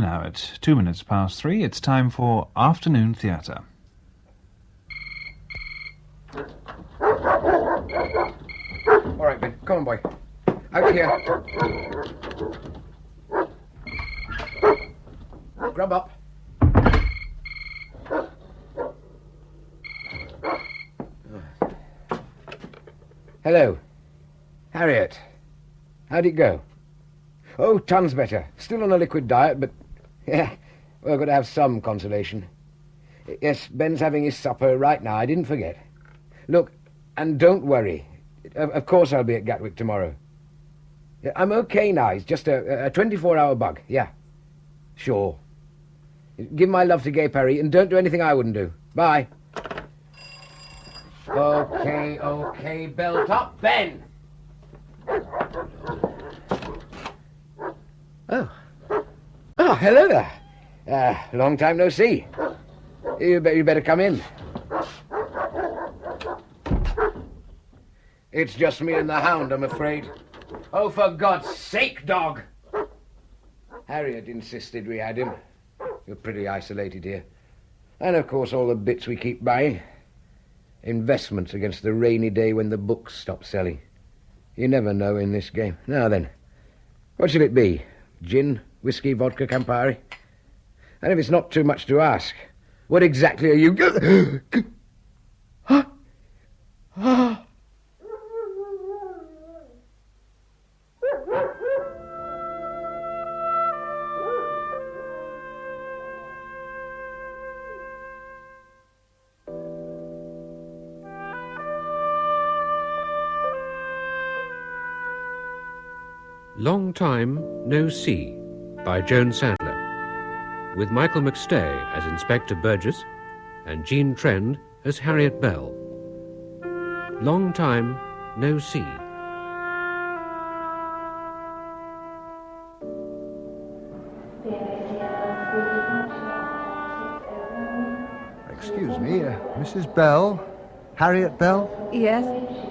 And now at 3:02, it's time for Afternoon Theatre. All right, Ben. Come on, boy. Out here. Grub up. Hello. Harriet. How'd it go? Oh, tons better. Still on a liquid diet, but... yeah, well, got to have some consolation. Yes, Ben's having his supper right now. I didn't forget. Look, and don't worry. Of course I'll be at Gatwick tomorrow. I'm okay now. It's just a 24-hour bug. Yeah. Sure. Give my love to Gay Perry, and don't do anything I wouldn't do. Bye. Okay, belt up, Ben! Oh, hello there. Long time no see. You better come in. It's just me and the hound, I'm afraid. Oh, for God's sake, dog! Harriet insisted we had him. You're pretty isolated here. And, of course, all the bits we keep buying. Investments against the rainy day when the books stop selling. You never know in this game. Now then, what shall it be? Gin, whiskey, vodka, Campari? And if it's not too much to ask, what exactly are you... Huh? Ah. Long Time No See by Joan Sadler, with Michael McStay as Inspector Burgess and Jean Trend as Harriet Bell. Long Time No See. Excuse me, Mrs. Bell? Harriet Bell? Yes?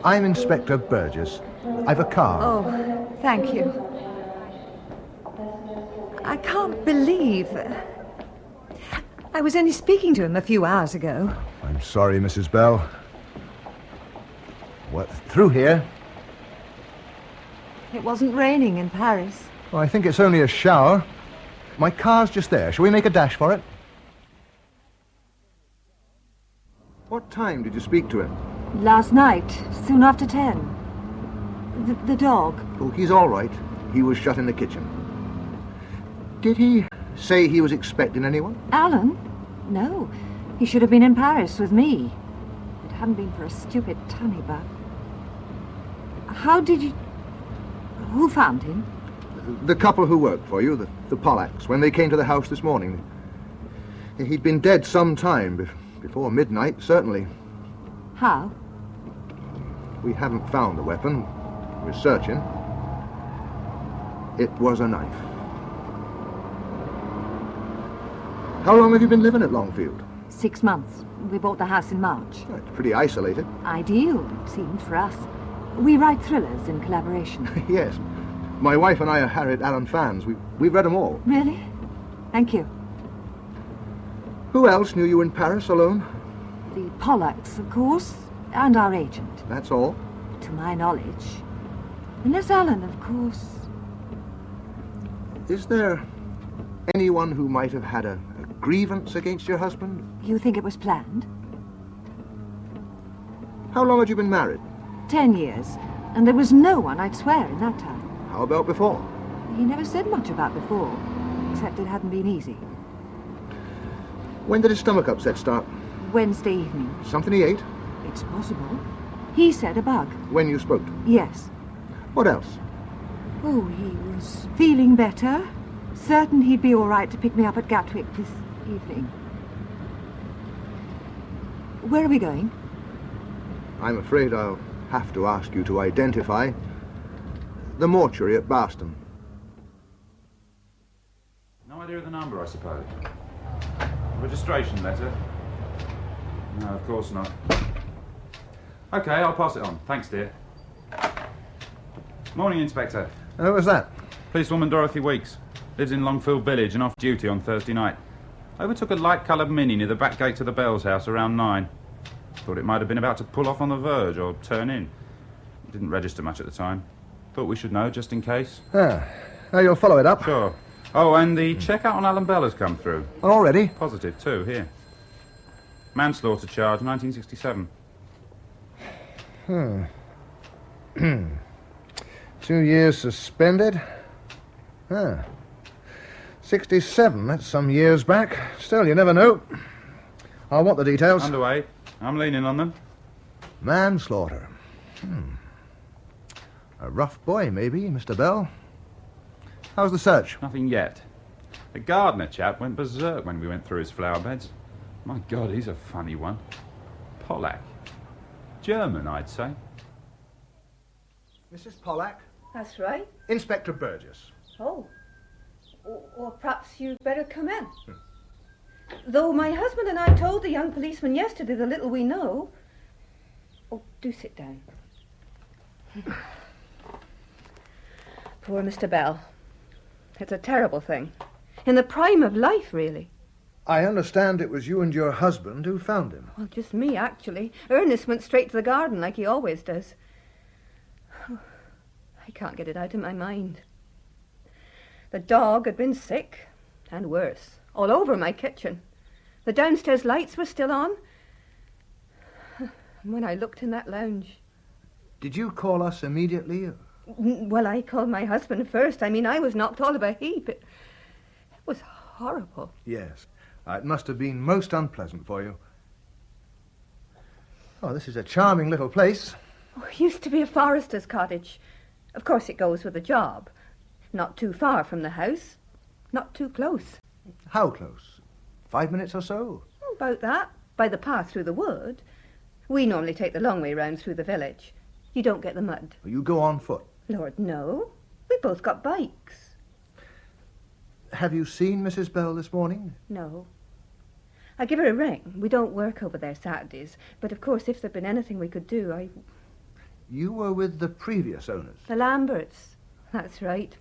I'm Inspector Burgess. I've a car. Oh, thank you. I can't believe... I was only speaking to him a few hours ago. I'm sorry, Mrs. Bell. What, through here? It wasn't raining in Paris. Well, I think it's only a shower. My car's just there. Shall we make a dash for it? What time did you speak to him? Last night, soon after 10. The dog. Oh, he's all right. He was shut in the kitchen. Did he say he was expecting anyone? Alan? No. He should have been in Paris with me. If it hadn't been for a stupid tummy bug. How did you... Who found him? The couple who worked for you, the Pollacks, when they came to the house this morning. He'd been dead some time, before midnight, certainly. How? We haven't found the weapon. We're searching. It was a knife. How long have you been living at Longfield? 6 months. We bought the house in March. Oh, it's pretty isolated. Ideal, it seemed, for us. We write thrillers in collaboration. Yes. My wife and I are Harriet Allen fans. We've read them all. Really? Thank you. Who else knew you in Paris alone? The Pollacks, of course, and our agent. That's all? To my knowledge. Unless Alan, of course. Is there anyone who might have had a grievance against your husband? You think it was planned? How long had you been married? 10 years. And there was no one, I'd swear, in that time. How about before? He never said much about before, except it hadn't been easy. When did his stomach upset start? Wednesday evening. Something he ate? It's possible. He said a bug. When you spoke to him? Yes. What else? Oh, he was feeling better. Certain he'd be all right to pick me up at Gatwick this evening. Where are we going? I'm afraid I'll have to ask you to identify the mortuary at Barston. No idea of the number, I suppose. Registration letter? No, of course not. Okay, I'll pass it on. Thanks, dear. Morning, Inspector. Who was that? Policewoman Dorothy Weeks. Lives in Longfield Village and off duty on Thursday night. Overtook a light-coloured Mini near the back gate to the Bell's house around 9. Thought it might have been about to pull off on the verge or turn in. Didn't register much at the time. Thought we should know, just in case. Ah, now you'll follow it up. Sure. Oh, and the checkout on Alan Bell has come through. Already? Positive, too, here. Manslaughter charge, 1967. 2 years suspended. 67, that's some years back. Still, you never know. I want the details. Underway. I'm leaning on them. Manslaughter. A rough boy, maybe, Mr. Bell. How's the search? Nothing yet. The gardener chap went berserk when we went through his flower beds. My God, he's a funny one. Pollack. German, I'd say. Mrs. Pollack? That's right. Inspector Burgess. Oh. Or perhaps you'd better come in. Though my husband and I told the young policeman yesterday the little we know. Oh, do sit down. Poor Mr. Bell. It's a terrible thing. In the prime of life, really. I understand it was you and your husband who found him. Well, just me, actually. Ernest went straight to the garden like he always does. I can't get it out of my mind. The dog had been sick, and worse, all over my kitchen. The downstairs lights were still on. And when I looked in that lounge... Did you call us immediately? Well, I called my husband first. I mean, I was knocked all of a heap. It was horrible. Yes. It must have been most unpleasant for you. Oh, this is a charming little place. Oh, it used to be a forester's cottage. Of course, it goes with the job. Not too far from the house. Not too close. How close? 5 minutes or so? About that. By the path through the wood. We normally take the long way round through the village. You don't get the mud. You go on foot. Lord, no. We both got bikes. Have you seen Mrs. Bell this morning? No. I give her a ring. We don't work over there Saturdays. But, of course, if there'd been anything we could do, You were with the previous owners? The Lamberts. That's right.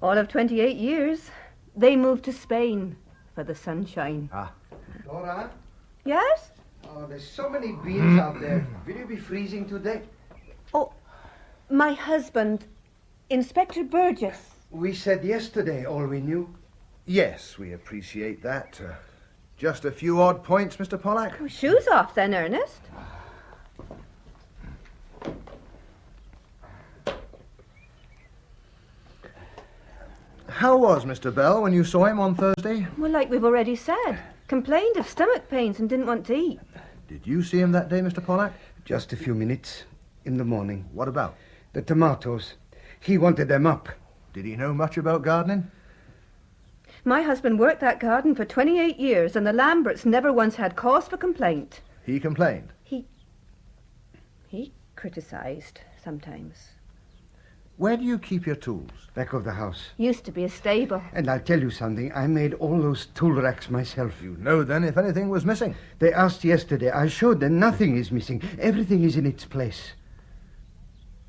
All of 28 years. They moved to Spain for the sunshine. Ah. Dora? Yes? Oh, there's so many beans out there. Will you be freezing today? Oh, my husband, Inspector Burgess. We said yesterday all we knew. Yes, we appreciate that. Just a few odd points, Mr. Pollack. Oh, shoes off then, Ernest. How was Mr. Bell when you saw him on Thursday? Well, like we've already said. Complained of stomach pains and didn't want to eat. Did you see him that day, Mr. Pollack? Just a few minutes in the morning. What about? The tomatoes. He wanted them up. Did he know much about gardening? My husband worked that garden for 28 years, and the Lamberts never once had cause for complaint. He complained? He criticised sometimes. Where do you keep your tools? Back of the house. Used to be a stable. And I'll tell you something. I made all those tool racks myself. You know, then, if anything was missing. They asked yesterday. I showed them nothing is missing. Everything is in its place.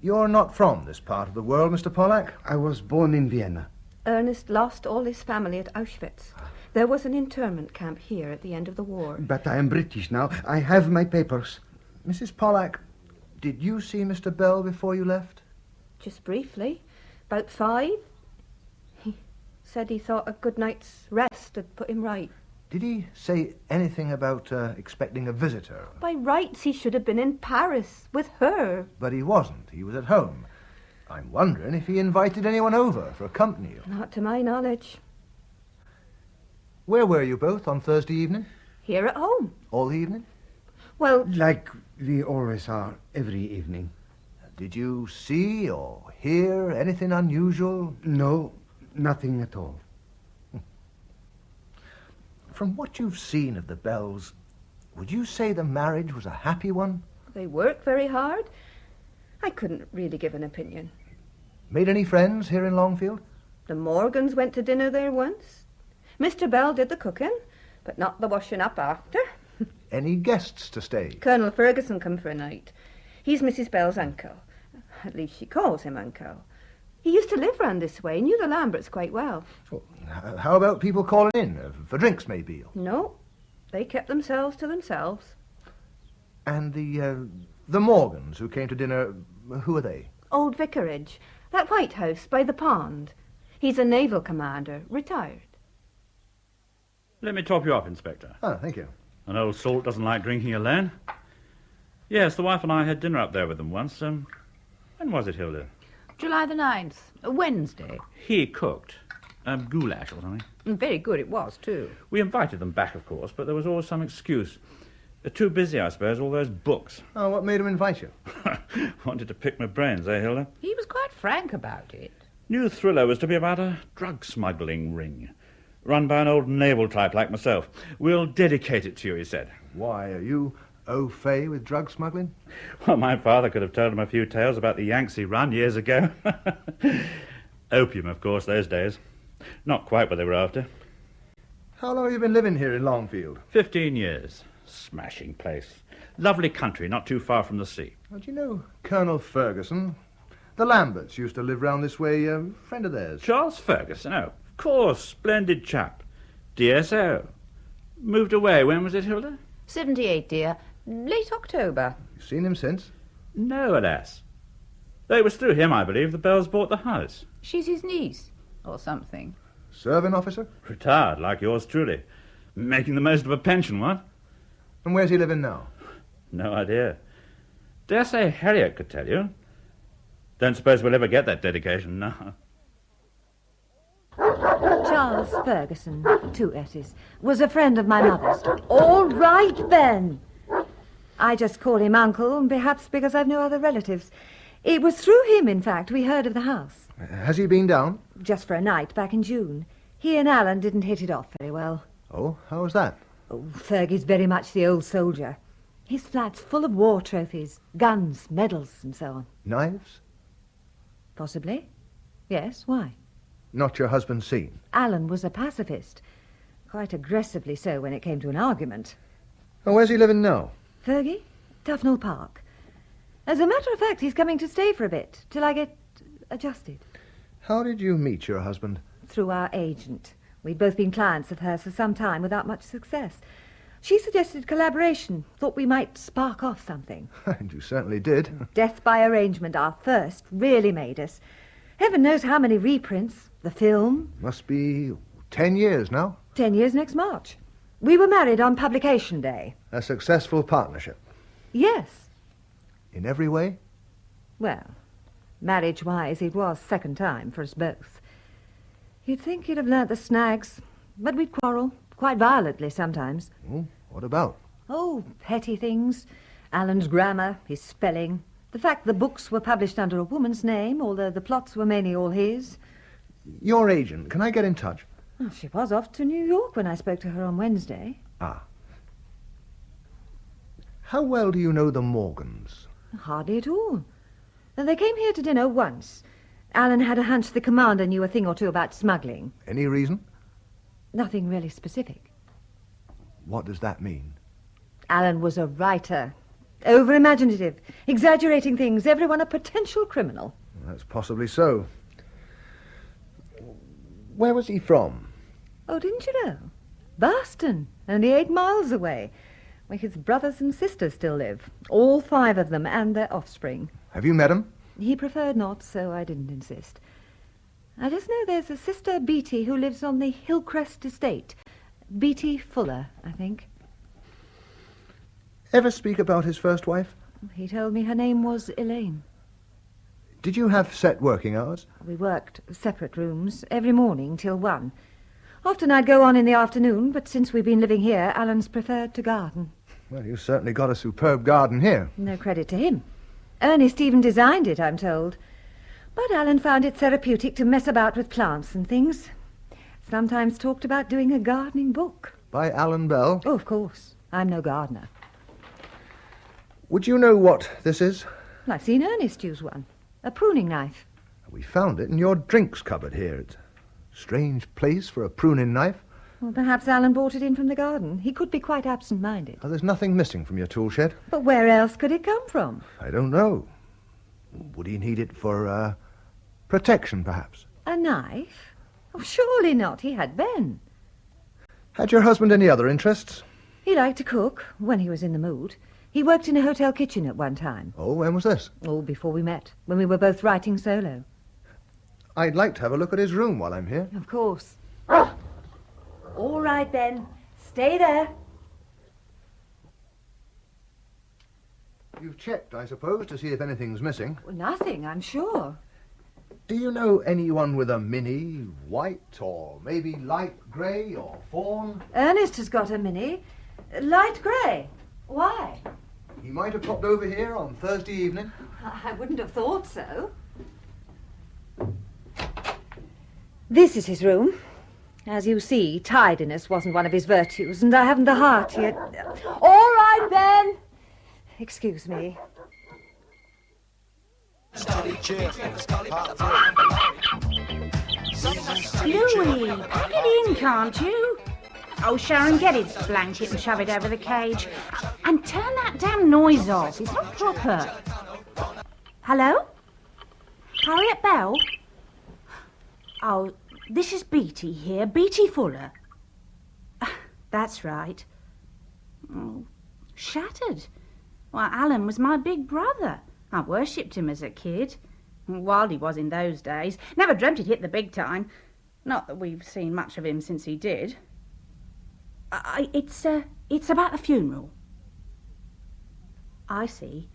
You're not from this part of the world, Mr. Pollack? I was born in Vienna. Ernest lost all his family at Auschwitz. There was an internment camp here at the end of the war. But I am British now. I have my papers. Mrs. Pollack, did you see Mr. Bell before you left? Just briefly. About 5. He said he thought a good night's rest had put him right. Did he say anything about expecting a visitor? By rights, he should have been in Paris with her. But he wasn't. He was at home. I'm wondering if he invited anyone over for accompany you. Not to my knowledge. Where were you both on Thursday evening? Here at home. All the evening? Well, Like we always are every evening. Did you see or hear anything unusual? No, nothing at all. From what you've seen of the Bells, would you say the marriage was a happy one? they work very hard. I couldn't really give an opinion. Made any friends here in Longfield? The Morgans went to dinner there once. Mr. Bell did the cooking, but not the washing up after. Any guests to stay? Colonel Ferguson come for a night. He's Mrs. Bell's uncle. At least she calls him uncle. He used to live round this way, knew the Lamberts quite well. Well, how about people calling in, for drinks maybe? No, they kept themselves to themselves. And the Morgans who came to dinner, who are they? Old Vicarage, that White House by the pond. He's a naval commander, retired. Let me top you up, Inspector. Oh, thank you. An old salt doesn't like drinking alone. Yes, the wife and I had dinner up there with them once. When was it, Hilda? July the 9th, a Wednesday. He cooked. Goulash or something. Very good it was, too. We invited them back, of course, but there was always some excuse. Too busy, I suppose, all those books. Oh, what made him invite you? Wanted to pick my brains, eh, Hilda? He was quite frank about it. New thriller was to be about a drug smuggling ring, run by an old naval type like myself. We'll dedicate it to you, he said. Why, are you au fait with drug smuggling? Well, my father could have told him a few tales about the Yangtze run years ago. Opium, of course, those days. Not quite what they were after. How long have you been living here in Longfield? 15 years. Smashing place. Lovely country, not too far from the sea. Well, do you know Colonel Ferguson? The Lamberts used to live round this way, friend of theirs. Charles Ferguson, oh, of course, splendid chap. DSO. Moved away, when was it, Hilda? 78, dear. Late October. You seen him since? No, alas. Though it was through him, I believe, the Bells bought the house. She's his niece, or something. Serving officer? Retired, like yours truly. Making the most of a pension, what? And where's he living now? No idea. Dare say Harriet could tell you. Don't suppose we'll ever get that dedication, no. Charles Ferguson, 2 S's, was a friend of my mother's. All right, Ben. I just call him Uncle, perhaps because I've no other relatives. It was through him, in fact, we heard of the house. Has he been down? Just for a night back in June. He and Alan didn't hit it off very well. Oh, how was that? Oh, Fergie's very much the old soldier. His flat's full of war trophies, guns, medals, and so on. Knives? Possibly. Yes, why? Not your husband's seen? Alan was a pacifist. Quite aggressively so when it came to an argument. Oh, where's he living now? Fergie? Tufnell Park. As a matter of fact, he's coming to stay for a bit, till I get adjusted. How did you meet your husband? Through our agent. We'd both been clients of hers for some time without much success. She suggested collaboration, thought we might spark off something. And you certainly did. Death by Arrangement, our first, really made us. Heaven knows how many reprints. The film. Must be 10 years now. 10 years next March. We were married on publication day. A successful partnership. Yes. In every way? Well, marriage-wise, it was second time for us both. You'd think he'd have learnt the snags, but we'd quarrel, quite violently sometimes. Oh, what about? Oh, petty things. Alan's grammar, his spelling, the fact the books were published under a woman's name, although the plots were mainly all his. Your agent, can I get in touch? Oh, she was off to New York when I spoke to her on Wednesday. Ah. How well do you know the Morgans? Hardly at all. They came here to dinner once. Alan had a hunch the commander knew a thing or two about smuggling. Any reason? Nothing really specific. What does that mean? Alan was a writer. Over-imaginative, exaggerating things, everyone a potential criminal. That's possibly so. Where was he from? Oh, didn't you know? Boston, only 8 miles away, where his brothers and sisters still live. All 5 of them and their offspring. Have you met him? He preferred not, so I didn't insist. I just know there's a sister, Beatty, who lives on the Hillcrest estate. Beatty Fuller, I think. Ever speak about his first wife? He told me her name was Elaine. Did you have set working hours? We worked separate rooms every morning till 1. Often I'd go on in the afternoon, but since we've been living here, Alan's preferred to garden. Well, you certainly got a superb garden here. No credit to him. Ernest even designed it, I'm told. But Alan found it therapeutic to mess about with plants and things. Sometimes talked about doing a gardening book. By Alan Bell? Oh, of course. I'm no gardener. Would you know what this is? Well, I've seen Ernest use one. A pruning knife. We found it in your drinks cupboard here. It's a strange place for a pruning knife. Well, perhaps Alan brought it in from the garden. He could be quite absent-minded. Oh, there's nothing missing from your tool shed. But where else could it come from? I don't know. Would he need it for, a Protection, perhaps. A knife? Oh, surely not. He had Ben. Had your husband any other interests? He liked to cook, when he was in the mood. He worked in a hotel kitchen at one time. Oh, when was this? Oh, before we met, when we were both writing solo. I'd like to have a look at his room while I'm here. Of course. All right, Ben. Stay there. You've checked, I suppose, to see if anything's missing. Well, nothing, I'm sure. Do you know anyone with a mini, white, or maybe light grey or fawn? Ernest has got a mini. Light grey. Why? He might have popped over here on Thursday evening. I wouldn't have thought so. This is his room. As you see, tidiness wasn't one of his virtues, and I haven't the heart yet. All right, Ben. Excuse me. Louis, pack it in, can't you? Oh, Sharon, get his blanket and shove it over the cage. And turn that damn noise off. It's not proper. Hello? Harriet Bell? Oh, this is Beatty here, Beatty Fuller. That's right. Oh, shattered. Well, Alan was my big brother. I worshipped him as a kid. Wild he was in those days. Never dreamt he'd hit the big time. Not that we've seen much of him since he did. It's about the funeral. I see.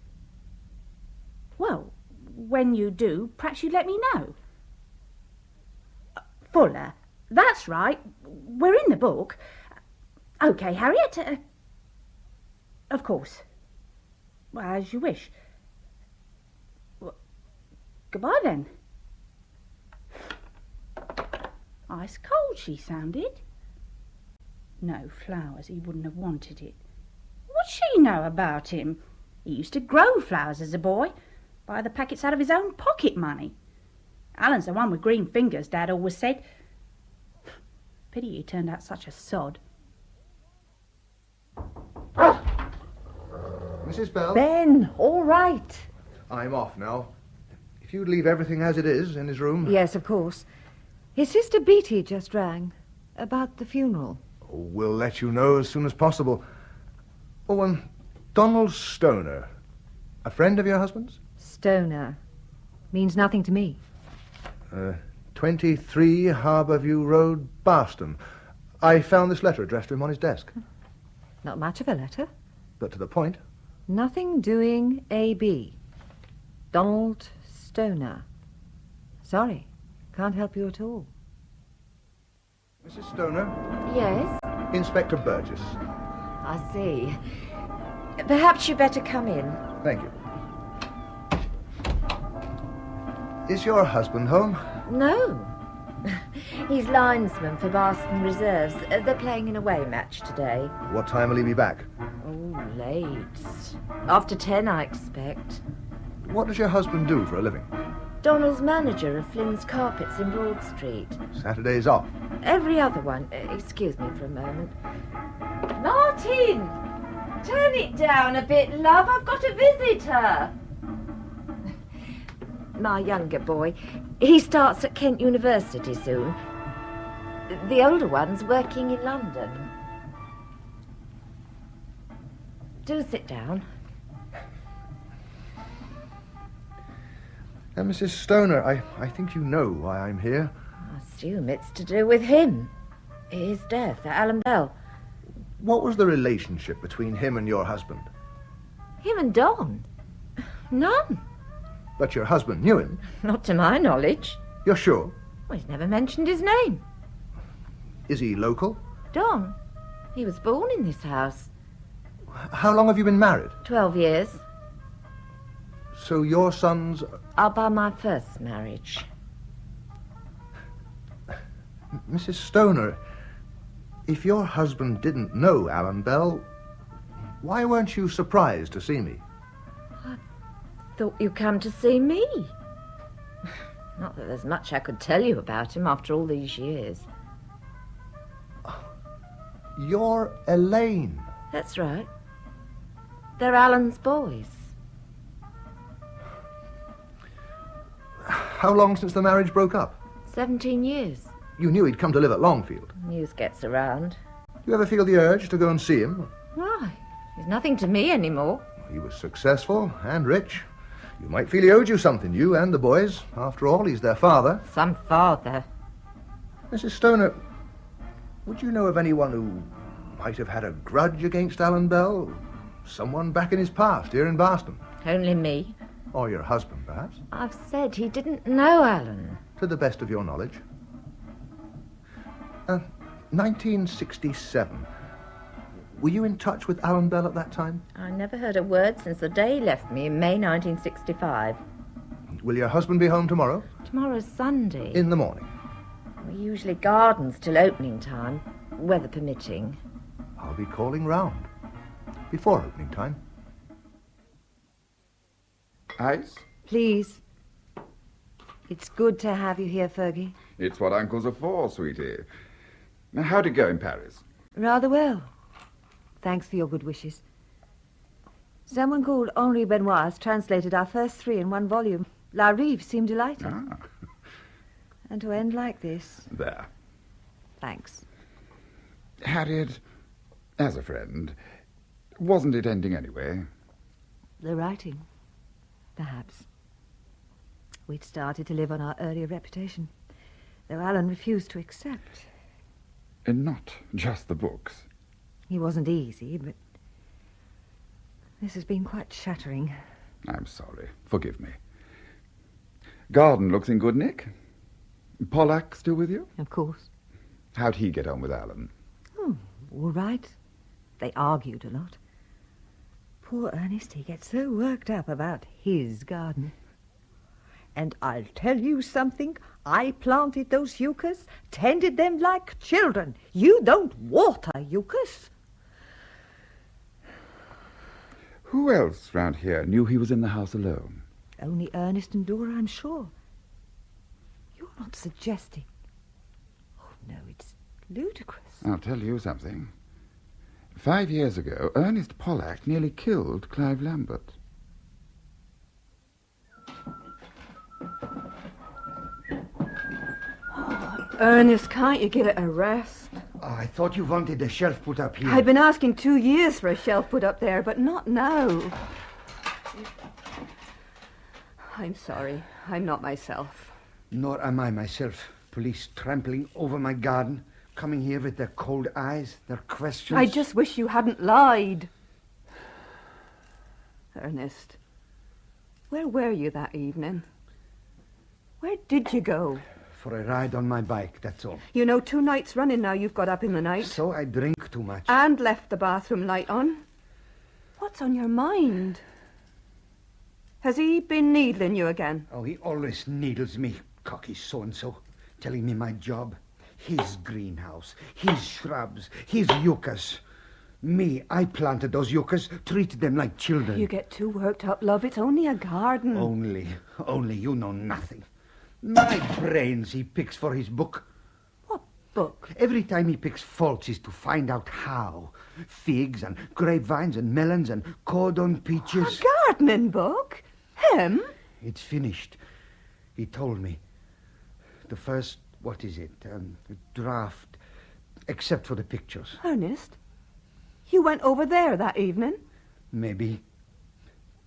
Well, when you do, perhaps you'd let me know. Fuller. That's right. We're in the book. OK, Harriet. Of course. Well, as you wish. Well, goodbye, then. Ice cold, she sounded. No flowers, he wouldn't have wanted it. What'd she know about him? He used to grow flowers as a boy, buy the packets out of his own pocket money. Alan's the one with green fingers, Dad always said. Pity he turned out such a sod. Mrs. Bell? Ben, all right. I'm off now. If you'd leave everything as it is in his room... Yes, of course. His sister Beatty just rang about the funeral. Oh, we'll let you know as soon as possible. Oh, and Donald Stoner. A friend of your husband's? Stoner. Means nothing to me. 23 Harbourview Road, Barston. I found this letter addressed to him on his desk. Not much of a letter. But to the point. Nothing doing A.B. Donald Stoner. Sorry, can't help you at all. Mrs. Stoner? Yes? Inspector Burgess. I see. Perhaps you'd better come in. Thank you. Is your husband home? No. He's linesman for Barston Reserves. They're playing an away match today. What time will he be back? Oh, late. After 10, I expect. What does your husband do for a living? Donald's manager of Flynn's Carpets in Broad Street. Saturdays off. Every other one. Excuse me for a moment. Martin! Turn it down a bit, love. I've got a visitor. My younger boy. He starts at Kent University soon. The older one's working in London. Do sit down. Mrs. Stoner, I think you know why I'm here. I assume it's to do with him. His death, Alan Bell. What was the relationship between him and your husband? Him and Don? None. But your husband knew him? Not to my knowledge. You're sure? Well, he's never mentioned his name. Is he local? Don. He was born in this house. How long have you been married? 12 years. So your sons... Are by my first marriage. Mrs. Stoner, if your husband didn't know Alan Bell, why weren't you surprised to see me? Thought you'd come to see me. Not that there's much I could tell you about him after all these years. You're Elaine. That's right. They're Alan's boys. How long since the marriage broke up? 17 years. You knew he'd come to live at Longfield. News gets around. You ever feel the urge to go and see him? Why? He's nothing to me anymore. He was successful and rich. You might feel he owed you something, you and the boys. After all, he's their father. Some father. Mrs. Stoner, would you know of anyone who might have had a grudge against Alan Bell? Someone back in his past, here in Boston? Only me. Or your husband, perhaps? I've said he didn't know Alan. To the best of your knowledge. 1967. Were you in touch with Alan Bell at that time? I never heard a word since the day he left me in May 1965. Will your husband be home tomorrow? Tomorrow's Sunday. In the morning. We usually garden till opening time, weather permitting. I'll be calling round. Before opening time. Ice? Please. It's good to have you here, Fergie. It's what uncles are for, sweetie. Now, how'd it go in Paris? Rather well. Thanks for your good wishes. Someone called Henri Benoit has translated our first 3 in 1 volume. La Rive seemed delighted. Ah. And to end like this. There. Thanks. Harriet, as a friend, wasn't it ending anyway? The writing. Perhaps. We'd started to live on our earlier reputation, though Alan refused to accept. And not just the books. He wasn't easy, but this has been quite shattering. I'm sorry. Forgive me. Garden looks in good nick. Pollack still with you? Of course. How'd he get on with Alan? Oh, all right. They argued a lot. Poor Ernest, he gets so worked up about his garden. And I'll tell you something. I planted those euchers, tended them like children. You don't water euchers. Who else round here knew he was in the house alone? Only Ernest and Dora, I'm sure. You're not suggesting... Oh, no, it's ludicrous. I'll tell you something. 5 years ago, Ernest Pollack nearly killed Clive Lambert. Ernest, can't you give it a rest? Oh, I thought you wanted a shelf put up here. I've been asking 2 years for a shelf put up there, but not now. I'm sorry. I'm not myself. Nor am I myself. Police trampling over my garden, coming here with their cold eyes, their questions. I just wish you hadn't lied. Ernest, where were you that evening? Where did you go? For a ride on my bike, that's all. You know, 2 nights running now you've got up in the night. So I drink too much. And left the bathroom light on. What's on your mind? Has he been needling you again? Oh, he always needles me, cocky so-and-so, telling me my job. His greenhouse, his shrubs, his euchers. Me, I planted those euchers, treated them like children. You get too worked up, love. It's only a garden. Only you know nothing. My brains he picks for his book. What book? Every time he picks faults is to find out how. Figs and grapevines and melons and cordon peaches. A gardening book? Him? It's finished. He told me. The first, what is it, draft, except for the pictures. Ernest, you went over there that evening? Maybe.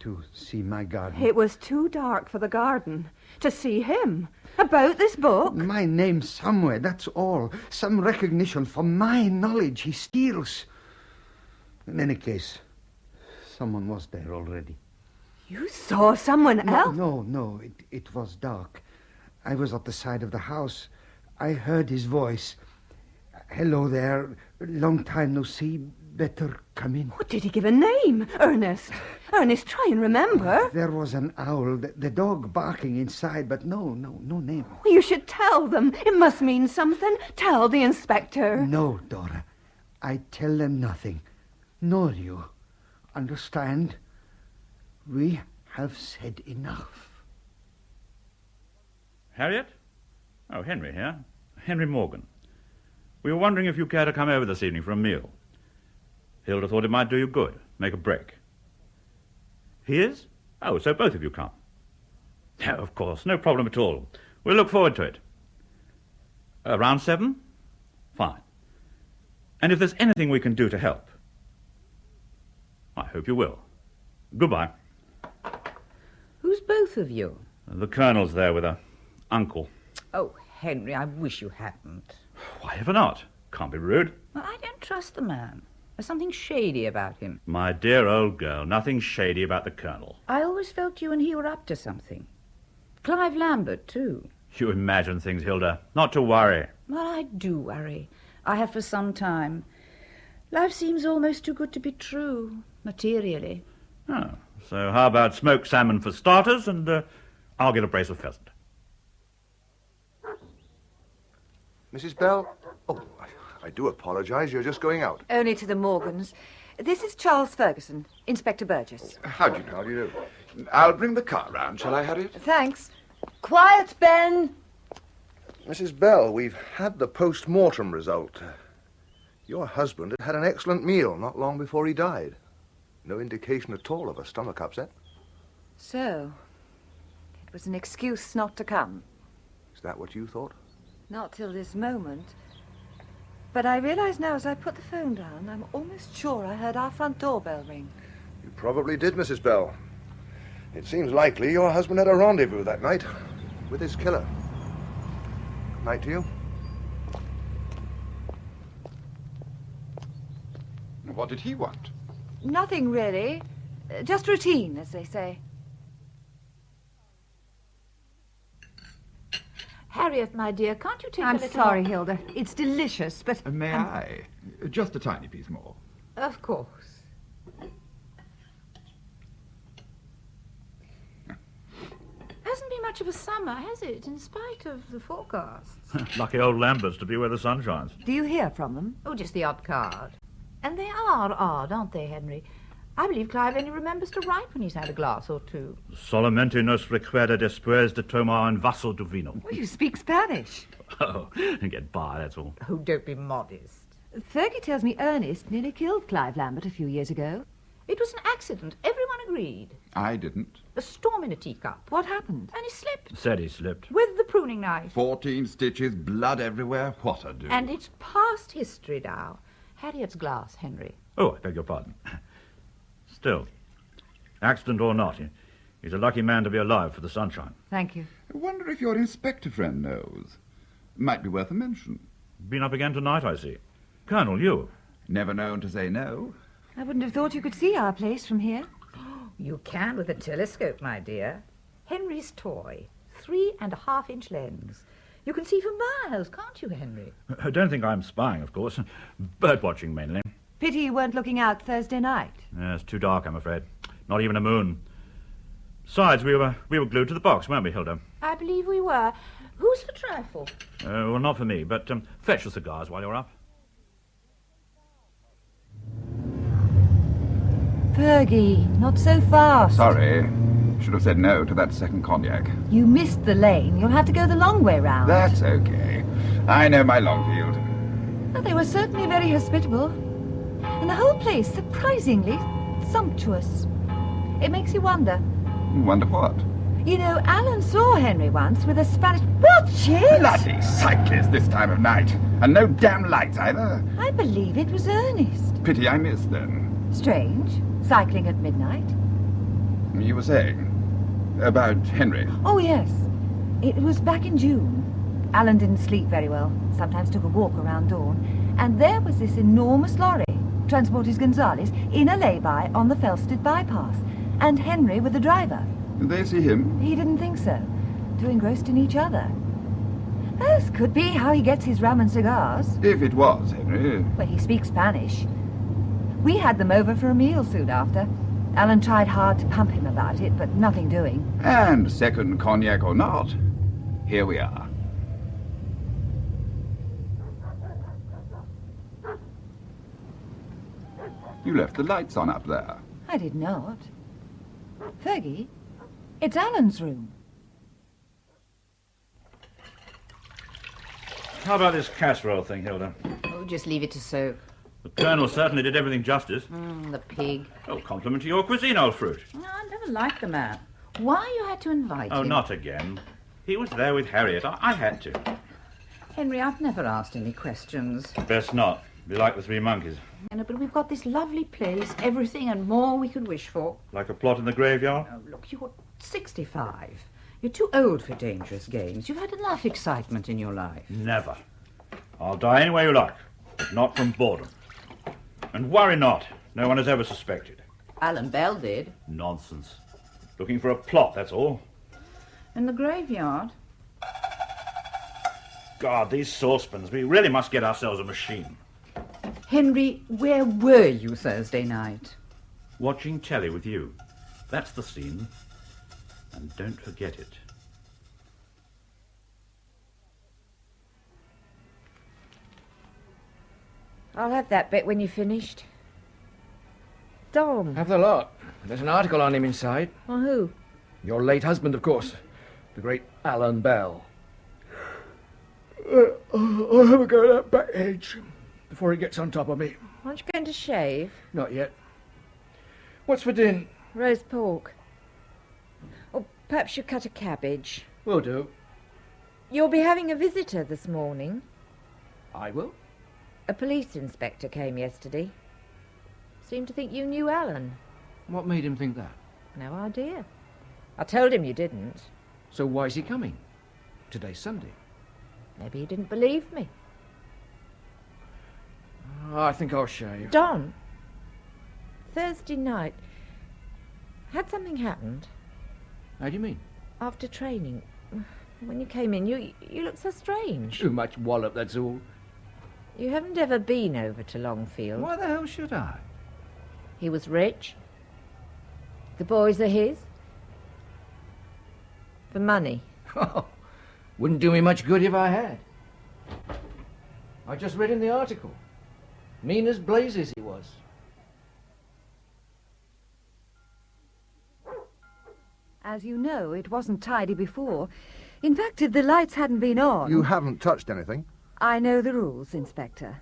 To see my garden. It was too dark for the garden. To see him. About this book. My name somewhere, that's all. Some recognition for my knowledge he steals. In any case, someone was there already. You saw someone else? No, it was dark. I was at the side of the house. I heard his voice. Hello there. Long time no see. Better come in. What, did he give a name? Ernest, try and remember. There was an owl, the dog barking inside, but no name. Well, you should tell them. It must mean something. Tell the inspector. No, Dora. I tell them nothing. Nor you. Understand? We have said enough. Harriet? Oh, Henry here. Henry Morgan. We were wondering if you care to come over this evening for a meal. Hilda thought it might do you good. Make a break. He is? Oh, so both of you come. Yeah, of course. No problem at all. We'll look forward to it. Around 7? Fine. And if there's anything we can do to help, I hope you will. Goodbye. Who's both of you? The Colonel's there with her uncle. Oh, Henry, I wish you hadn't. Why ever not? Can't be rude. Well, I don't trust the man. There's something shady about him. My dear old girl, nothing shady about the Colonel. I always felt you and he were up to something. Clive Lambert, too. You imagine things, Hilda. Not to worry. Well, I do worry. I have for some time. Life seems almost too good to be true, materially. Oh, so how about smoked salmon for starters, and I'll get a brace of pheasant. Mrs. Bell? Oh, I do apologise. You're just going out. Only to the Morgans. This is Charles Ferguson, Inspector Burgess. How do you do? I'll bring the car round, shall I, Harriet? Thanks. Quiet, Ben! Mrs. Bell, we've had the post-mortem result. Your husband had an excellent meal not long before he died. No indication at all of a stomach upset. So, it was an excuse not to come. Is that what you thought? Not till this moment. But I realise now as I put the phone down, I'm almost sure I heard our front doorbell ring. You probably did, Mrs. Bell. It seems likely your husband had a rendezvous that night with his killer. Good night to you. What did he want? Nothing really. Just routine, as they say. Harriet, my dear, can't you take a I'm little... sorry, Hilda. It's delicious, but... May I? Just a tiny piece more. Of course. Hasn't been much of a summer, has it, in spite of the forecasts? Lucky old Lambert's to be where the sun shines. Do you hear from them? Oh, just the odd card. And they are odd, aren't they, Henry? I believe Clive only remembers to write when he's had a glass or two. Solamente nos recuerda después de tomar un vaso de vino. Well, you speak Spanish. Oh, and get by, that's all. Oh, don't be modest. Fergie tells me Ernest nearly killed Clive Lambert a few years ago. It was an accident. Everyone agreed. I didn't. A storm in a teacup. What happened? And he slipped. Said he slipped. With the pruning knife. 14 stitches, blood everywhere. What a do. And it's past history now. Harriet's glass, Henry. Oh, I beg your pardon. Still, accident or not, he's a lucky man to be alive for the sunshine. Thank you. I wonder if your inspector friend knows. Might be worth a mention. Been up again tonight, I see. Colonel, you? Never known to say no. I wouldn't have thought you could see our place from here. You can with a telescope, my dear. Henry's toy. 3.5-inch lens. You can see for miles, can't you, Henry? I don't think I'm spying, of course. Bird watching, mainly. Pity you weren't looking out Thursday night. Yeah, it's too dark, I'm afraid. Not even a moon. Besides, we were glued to the box, weren't we, Hilda? I believe we were. Who's for trifle? Well, not for me, but fetch the cigars while you're up. Fergie, not so fast. Sorry. Should have said no to that second cognac. You missed the lane. You'll have to go the long way round. That's okay. I know my Longfield. Well, they were certainly very hospitable. And the whole place surprisingly sumptuous. It makes you wonder. Wonder what? You know, Alan saw Henry once with a Spanish... Watch it! Bloody cyclist this time of night. And no damn lights either. I believe it was Ernest. Pity I missed them. Strange. Cycling at midnight. You were saying? About Henry? Oh, yes. It was back in June. Alan didn't sleep very well. Sometimes took a walk around dawn. And there was this enormous lorry, Transporters Gonzales, in a lay-by on the Felsted bypass. And Henry with the driver. Did they see him? He didn't think so. Too engrossed in each other. This could be how he gets his rum and cigars. If it was Henry. Well, he speaks Spanish. We had them over for a meal soon after. Alan tried hard to pump him about it, but nothing doing. And second cognac or not, here we are. You left the lights on up there. I did not. Fergie, it's Alan's room. How about this casserole thing, Hilda? Oh, just leave it to soak. The Colonel certainly did everything justice. The pig. Oh, compliment to your cuisine, old fruit. No, I never liked the man. Why you had to invite him? Oh, not again. He was there with Harriet. I had to. Henry, I've never asked any questions. Best not. Be like the Three Monkeys. But we've got this lovely place, everything and more we could wish for. Like a plot in the graveyard? Oh, look, you're 65. You're too old for dangerous games. You've had enough excitement in your life. Never. I'll die any way you like, but not from boredom. And worry not. No one has ever suspected. Alan Bell did. Nonsense. Looking for a plot, that's all. In the graveyard? God, these saucepans. We really must get ourselves a machine. Henry, where were you Thursday night? Watching telly with you. That's the scene. And don't forget it. I'll have that bit when you're finished. Dom. Have the lot. There's an article on him inside. On who? Your late husband, of course. The great Alan Bell. I'll have a go at that back edge before he gets on top of me. Aren't you going to shave? Not yet. What's for din? Roast pork. Or perhaps you cut a cabbage. Will do. You'll be having a visitor this morning. I will. A police inspector came yesterday. Seemed to think you knew Alan. What made him think that? No idea. I told him you didn't. So why is he coming? Today's Sunday. Maybe he didn't believe me. I think I'll shave. Don, Thursday night, had something happened? How do you mean? After training. When you came in, you looked so strange. Too much wallop, that's all. You haven't ever been over to Longfield. Why the hell should I? He was rich. The boys are his. For money. Wouldn't do me much good if I had. I just read in the article. Mean as blazes he was. As you know, it wasn't tidy before. In fact, if the lights hadn't been on... You haven't touched anything. I know the rules, Inspector.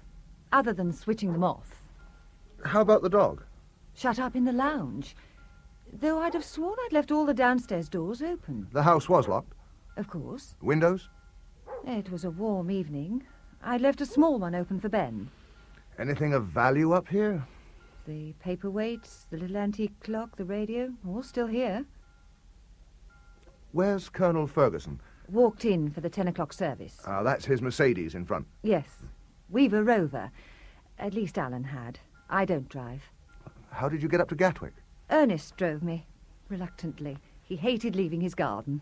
Other than switching them off. How about the dog? Shut up in the lounge. Though I'd have sworn I'd left all the downstairs doors open. The house was locked? Of course. Windows? It was a warm evening. I'd left a small one open for Ben. Anything of value up here? The paperweights, the little antique clock, the radio, all still here. Where's Colonel Ferguson? Walked in for the 10 o'clock service. Ah, that's his Mercedes in front. Yes. We've a Rover. At least Alan had. I don't drive. How did you get up to Gatwick? Ernest drove me, reluctantly. He hated leaving his garden.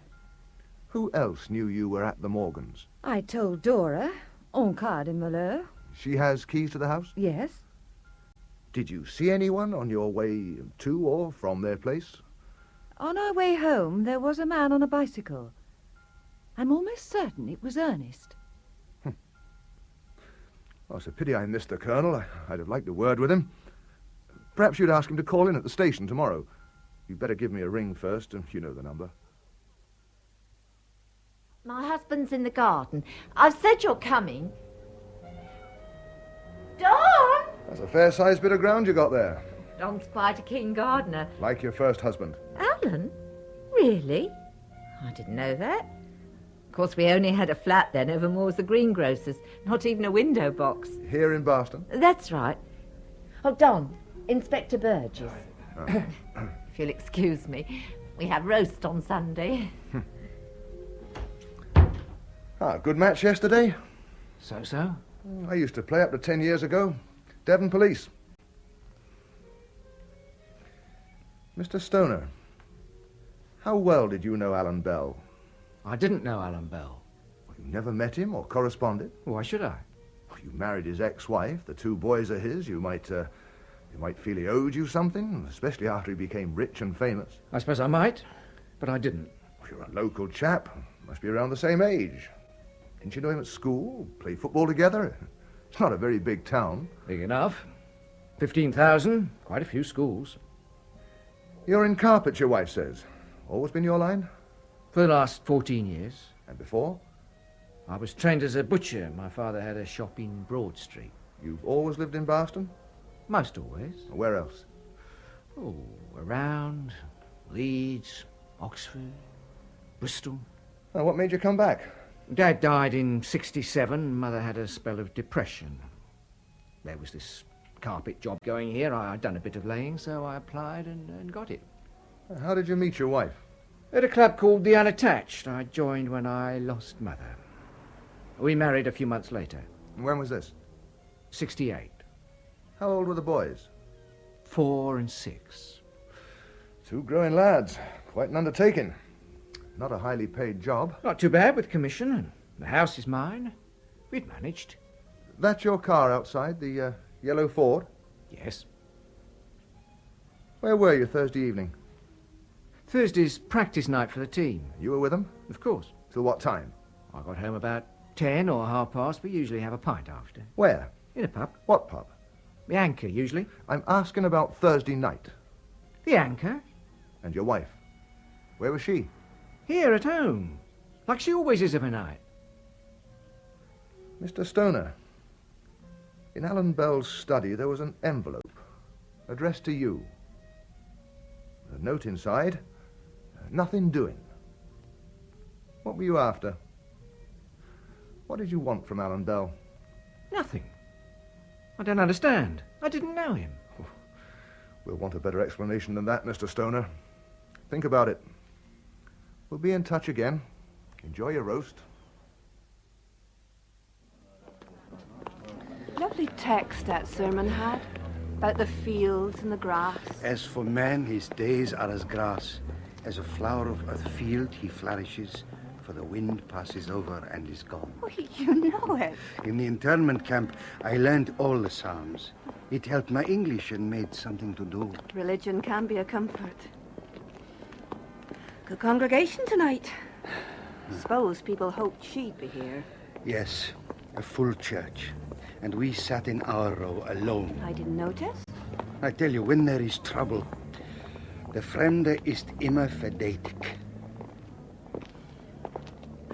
Who else knew you were at the Morgans? I told Dora, en cas de malheur. She has keys to the house? Yes. Did you see anyone on your way to or from their place? On our way home, there was a man on a bicycle. I'm almost certain it was Ernest. Oh, it's a pity I missed the Colonel. I'd have liked a word with him. Perhaps you'd ask him to call in at the station tomorrow. You'd better give me a ring first, and you know the number. My husband's in the garden. I've said you're coming. Don! That's a fair-sized bit of ground you got there. Don's quite a keen gardener. Like your first husband. Alan? Really? I didn't know that. Of course, we only had a flat then over Moore's the greengrocer's. Not even a window box. Here in Barston? That's right. Oh, Don, Inspector Burgess. If you'll excuse me. We have roast on Sunday. Good match yesterday. So-so? I used to play up to 10 years ago. Devon Police. Mr. Stoner, how well did you know Alan Bell? I didn't know Alan Bell. Well, you never met him or corresponded? Why should I? Well, you married his ex-wife. The 2 boys are his. You might feel he owed you something, especially after he became rich and famous. I suppose I might, but I didn't. Well, you're a local chap. Must be around the same age. Didn't you know him at school? Play football together? It's not a very big town. Big enough. 15,000, quite a few schools. You're in carpets, your wife says. Always been your line? For the last 14 years. And before? I was trained as a butcher. My father had a shop in Broad Street. You've always lived in Barston? Most always. Where else? Oh, around, Leeds, Oxford, Bristol. Well, what made you come back? Dad died in '67. Mother had a spell of depression. There was this carpet job going here. I'd done a bit of laying, so I applied and got it. How did you meet your wife? At a club called The Unattached. I joined when I lost Mother. We married a few months later. When was this? 68. How old were the boys? 4 and 6. 2 growing lads. Quite an undertaking. Not a highly paid job. Not too bad with commission, and the house is mine. We'd managed. That's your car outside, the yellow Ford? Yes. Where were you Thursday evening? Thursday's practice night for the team. You were with them? Of course. Till what time? I got home about 10 or 1:30. We usually have a pint after. Where? In a pub. What pub? The Anchor, usually. I'm asking about Thursday night. The Anchor? And your wife? Where was she? Here at home. Like she always is of a night. Mr. Stoner, in Alan Bell's study there was an envelope addressed to you. A note inside. Nothing doing. What were you after? What did you want from Alan Bell? Nothing. I don't understand. I didn't know him. We'll want a better explanation than that, Mr. Stoner. Think about it. We'll be in touch again. Enjoy your roast. Lovely text that sermon had, about the fields and the grass. As for man, his days are as grass. As a flower of a field he flourishes, for the wind passes over and is gone. Oh, you know it. In the internment camp, I learned all the Psalms. It helped my English and made something to do. Religion can be a comfort. Good congregation tonight. Suppose people hoped she'd be here. Yes, a full church. And we sat in our row alone. I didn't notice. I tell you, when there is trouble, the Fremde ist immer verdächtig.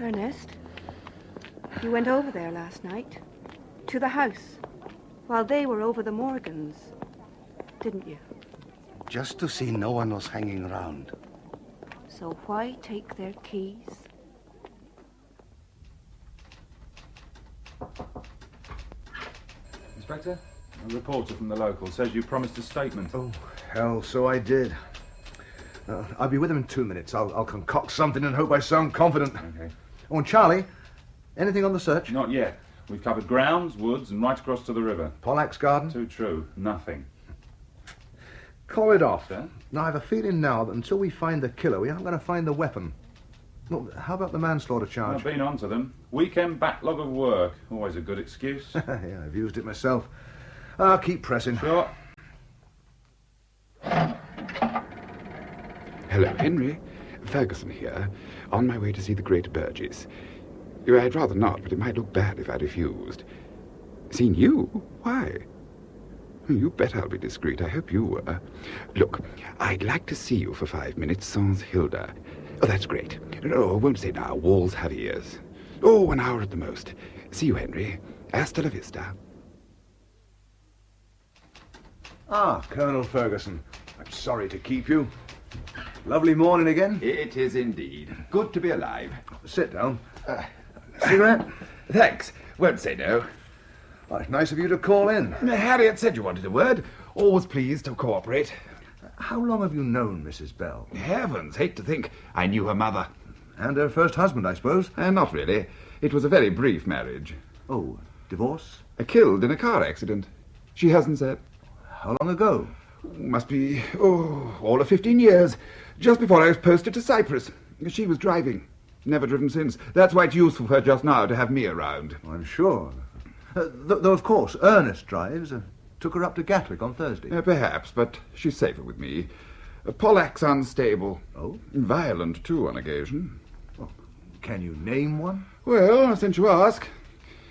Ernest, you went over there last night, to the house, while they were over the Morgans, didn't you? Just to see no one was hanging around. So why take their keys? Inspector, a reporter from the local says you promised a statement. Oh, hell, so I did. I'll be with him in 2 minutes. I'll concoct something and hope I sound confident. Okay. Oh, and Charlie, anything on the search? Not yet. We've covered grounds, woods, and right across to the river. Pollack's garden? Too true. Nothing. Call it off. Sir? Now, I have a feeling now that until we find the killer, we aren't going to find the weapon. Well, how about the manslaughter charge? I've been on to them. Weekend backlog of work. Always a good excuse. Yeah, I've used it myself. I'll keep pressing. Sure. Hello, Henry. Ferguson here. On my way to see the great Burgess. I'd rather not, but it might look bad if I refused. Seen you? Why? You bet I'll be discreet. I hope you were. Look, I'd like to see you for 5 minutes sans Hilda. Oh, that's great. No, I won't say now. Walls have ears. Oh, 1 hour at the most. See you, Henry. Hasta la vista. Ah, Colonel Ferguson. I'm sorry to keep you. Lovely morning again. It is indeed. Good to be alive. Sit down. Cigarette? Thanks. Won't say no. Well, it's nice of you to call in. Harriet said you wanted a word. Always pleased to cooperate. How long have you known Mrs. Bell? Heavens, hate to think. I knew her mother. And her first husband, I suppose? Not really. It was a very brief marriage. Oh, divorce? Killed in a car accident. She hasn't said. How long ago? Must be, all of 15 years. Just before I was posted to Cyprus. She was driving. Never driven since. That's why it's useful for her just now to have me around. I'm sure. Though, of course, Ernest drives. Took her up to Gatwick on Thursday. Perhaps, but she's safer with me. Pollack's unstable. Oh? Violent, too, on occasion. Well, can you name one? Well, since you ask,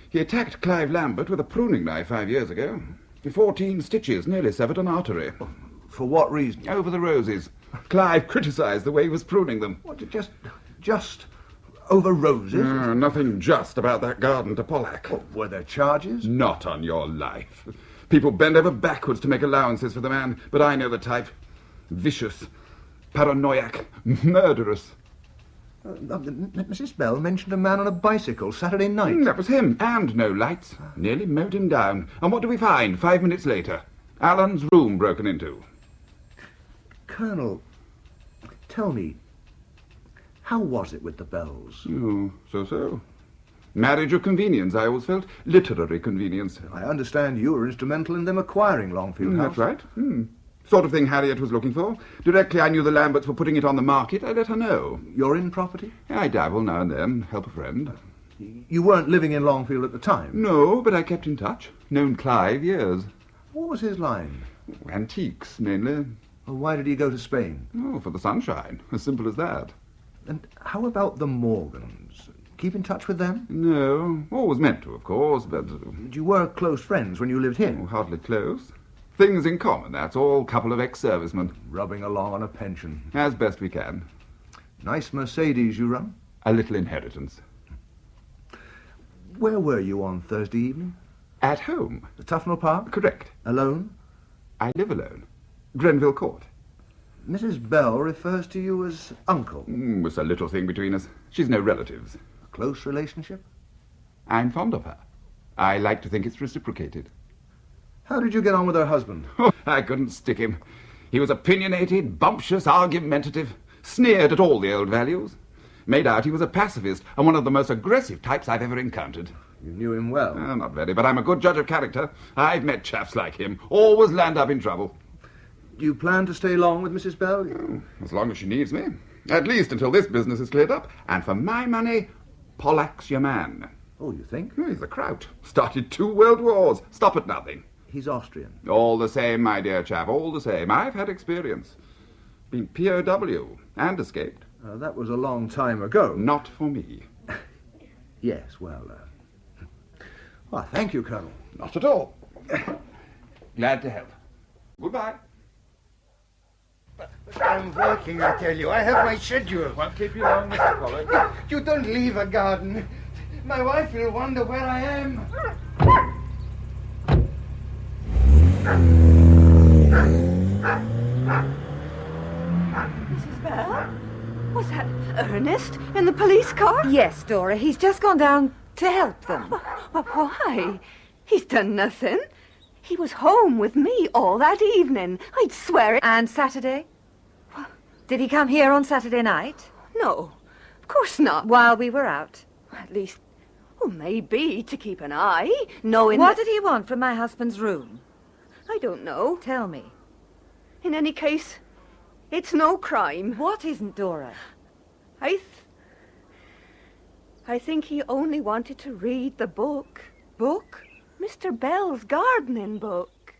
he attacked Clive Lambert with a pruning knife 5 years ago. 14 stitches, nearly severed an artery. For what reason? Over the roses. Clive criticised the way he was pruning them. What, just over roses? Nothing just about that garden to Pollack. Oh, were there charges? Not on your life. People bend over backwards to make allowances for the man, but I know the type. Vicious. paranoiac, murderous. Mrs. Bell mentioned a man on a bicycle Saturday night. That was him, and no lights. Nearly mowed him down. And what do we find 5 minutes later? Alan's room broken into. Colonel, tell me, how was it with the Bells? Oh, so. Marriage of convenience, I always felt. Literary convenience. I understand you were instrumental in them acquiring Longfield House. That's right. Sort of thing Harriet was looking for. Directly I knew the Lamberts were putting it on the market, I let her know. You're in property? I dabble now and then, help a friend. You weren't living in Longfield at the time? No, but I kept in touch. Known Clive years. What was his line? Antiques, mainly. Well, why did he go to Spain? Oh, for the sunshine. As simple as that. And how about the Morgans? Keep in touch with them? No. Always meant to, of course, but... You were close friends when you lived here? Oh, hardly close. Things in common, that's all. Couple of ex-servicemen. Rubbing along on a pension. As best we can. Nice Mercedes you run? A little inheritance. Where were you on Thursday evening? At home. The Tufnell Park? Correct. Alone? I live alone. Grenville Court. Mrs. Bell refers to you as uncle. It's a little thing between us. She's no relatives. A close relationship? I'm fond of her. I like to think it's reciprocated. How did you get on with her husband? Oh, I couldn't stick him. He was opinionated, bumptious, argumentative, sneered at all the old values. Made out he was a pacifist and one of the most aggressive types I've ever encountered. You knew him well? Not very, but I'm a good judge of character. I've met chaps like him. Always land up in trouble. Do you plan to stay long with Mrs. Bell? As long as she needs me. At least until this business is cleared up. And for my money, Pollack's your man. Oh, you think? He's a kraut. Started 2 world wars. Stop at nothing. He's Austrian. All the same, my dear chap, all the same. I've had experience. Been POW and escaped. That was a long time ago. Not for me. Yes, well, thank you, Colonel. Not at all. Glad to help. Goodbye. I'm working, I tell you. I have my schedule. Won't keep you long, Mr. Pollock. You don't leave a garden. My wife will wonder where I am. Mrs. Bell? Was that Ernest in the police car? Yes, Dora. He's just gone down to help them. But why? He's done nothing. He was home with me all that evening. I'd swear it. And Saturday? Did he come here on Saturday night? No, of course not. While we were out? At least, maybe to keep an eye, knowing What did he want from my husband's room? I don't know. Tell me. In any case, it's no crime. What isn't, Dora? I think he only wanted to read the book. Book? Mr. Bell's gardening book.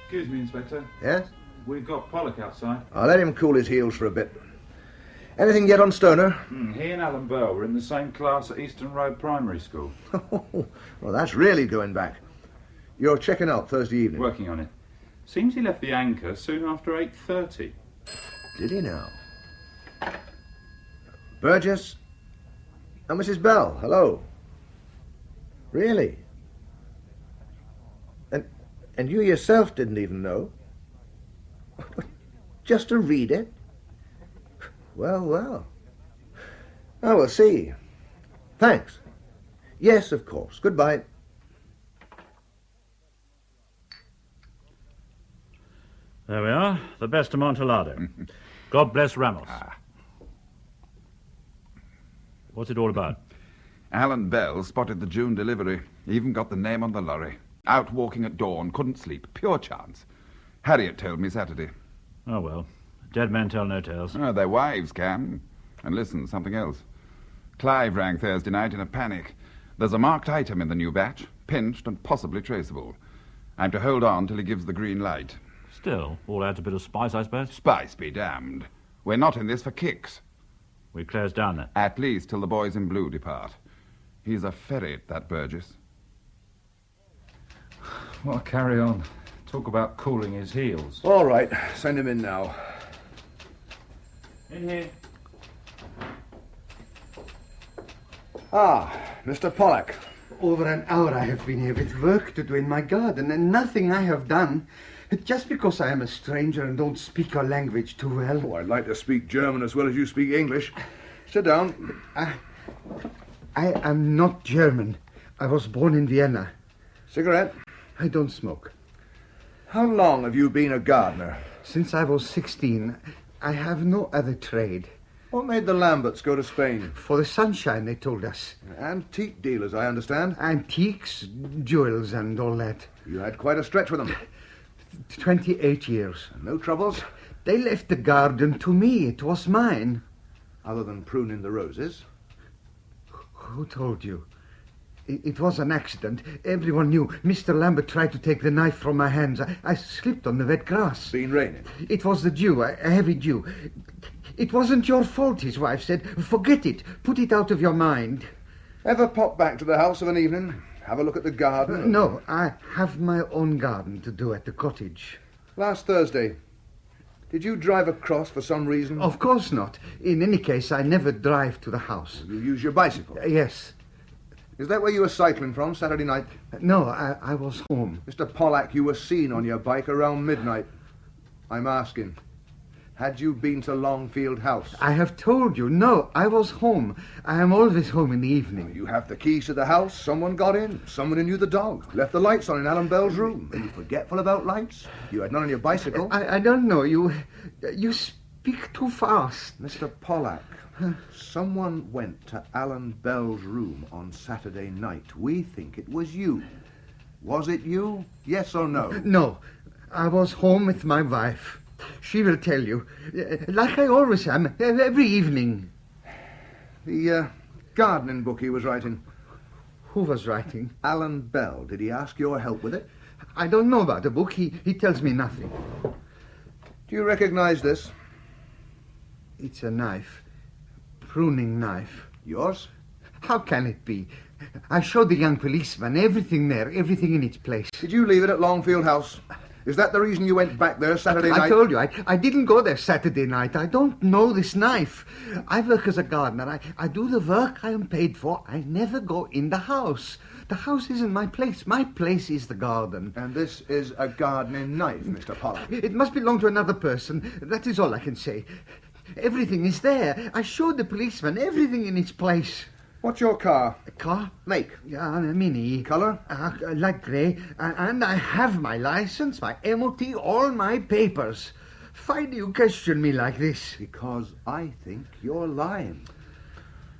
Excuse me, Inspector. Yes? We've got Pollock outside. I'll let him cool his heels for a bit. Anything yet on Stoner? He and Alan Bell were in the same class at Eastern Road Primary School. Well, that's really going back. You're checking out Thursday evening? Working on it. Seems he left the Anchor soon after 8:30. Did he now? Burgess? Oh, Mrs. Bell, hello. Really? And you yourself didn't even know? Just to read it? Well. I will see. Thanks. Yes, of course. Goodbye. There we are, the best Amontillado. God bless Ramos. What's it all about? Alan Bell spotted the June delivery. Even got the name on the lorry. Out walking at dawn, couldn't sleep. Pure chance. Harriet told me Saturday. Oh, well. Dead men tell no tales. Oh, their wives can. And listen, something else. Clive rang Thursday night in a panic. There's a marked item in the new batch, pinched and possibly traceable. I'm to hold on till he gives the green light. Still, all adds a bit of spice, I suppose. Spice be damned. We're not in this for kicks. We close down then. At least till the boys in blue depart. He's a ferret, that Burgess. Well, carry on. Talk about cooling his heels. All right, send him in now. In here. Ah, Mr. Pollock. Over an hour I have been here with work to do in my garden, and nothing I have done. Just because I am a stranger and don't speak your language too well. Oh, I'd like to speak German as well as you speak English. Sit down. I am not German. I was born in Vienna. Cigarette? I don't smoke. How long have you been a gardener? Since I was 16, I have no other trade. What made the Lamberts go to Spain? For the sunshine, they told us. Antique dealers, I understand. Antiques, jewels, and all that. You had quite a stretch with them. 28 years. No troubles? They left the garden to me. It was mine. Other than pruning the roses? Who told you? It was an accident. Everyone knew. Mr. Lambert tried to take the knife from my hands. I slipped on the wet grass. Been raining? It was the dew, a heavy dew. It wasn't your fault, his wife said. Forget it. Put it out of your mind. Ever pop back to the house of an evening? Have a look at the garden? No, I have my own garden to do at the cottage. Last Thursday, did you drive across for some reason? Of course not. In any case, I never drive to the house. You use your bicycle? Yes. Is that where you were cycling from Saturday night? No, I was home. Mr. Pollack, you were seen on your bike around midnight. I'm asking, had you been to Longfield House? I have told you, no, I was home. I am always home in the evening. You have the keys to the house. Someone got in. Someone who knew the dog. Left the lights on in Alan Bell's room. Are you forgetful about lights? You had none on your bicycle. I don't know. You speak too fast. Mr. Pollack, someone went to Alan Bell's room on Saturday night. We think it was you. Was it you? Yes or no? No. I was home with my wife. She will tell you. Like I always am, every evening. The gardening book he was writing. Who was writing? Alan Bell. Did he ask your help with it? I don't know about the book. He tells me nothing. Do you recognize this? It's a knife. Pruning knife. Yours? How can it be? I showed the young policeman everything there, everything in its place. Did you leave it at Longfield House? Is that the reason you went back there Saturday night? I told you, I didn't go there Saturday night. I don't know this knife. I work as a gardener. I do the work I am paid for. I never go in the house. The house isn't my place. My place is the garden. And this is a gardening knife, Mr. Pollack? It must belong to another person. That is all I can say. Everything is there. I showed the policeman everything in its place. What's your car? A car? Make? Yeah, a Mini. Colour? Light grey. And I have my license, my MOT, all my papers. Why do you question me like this? Because I think you're lying.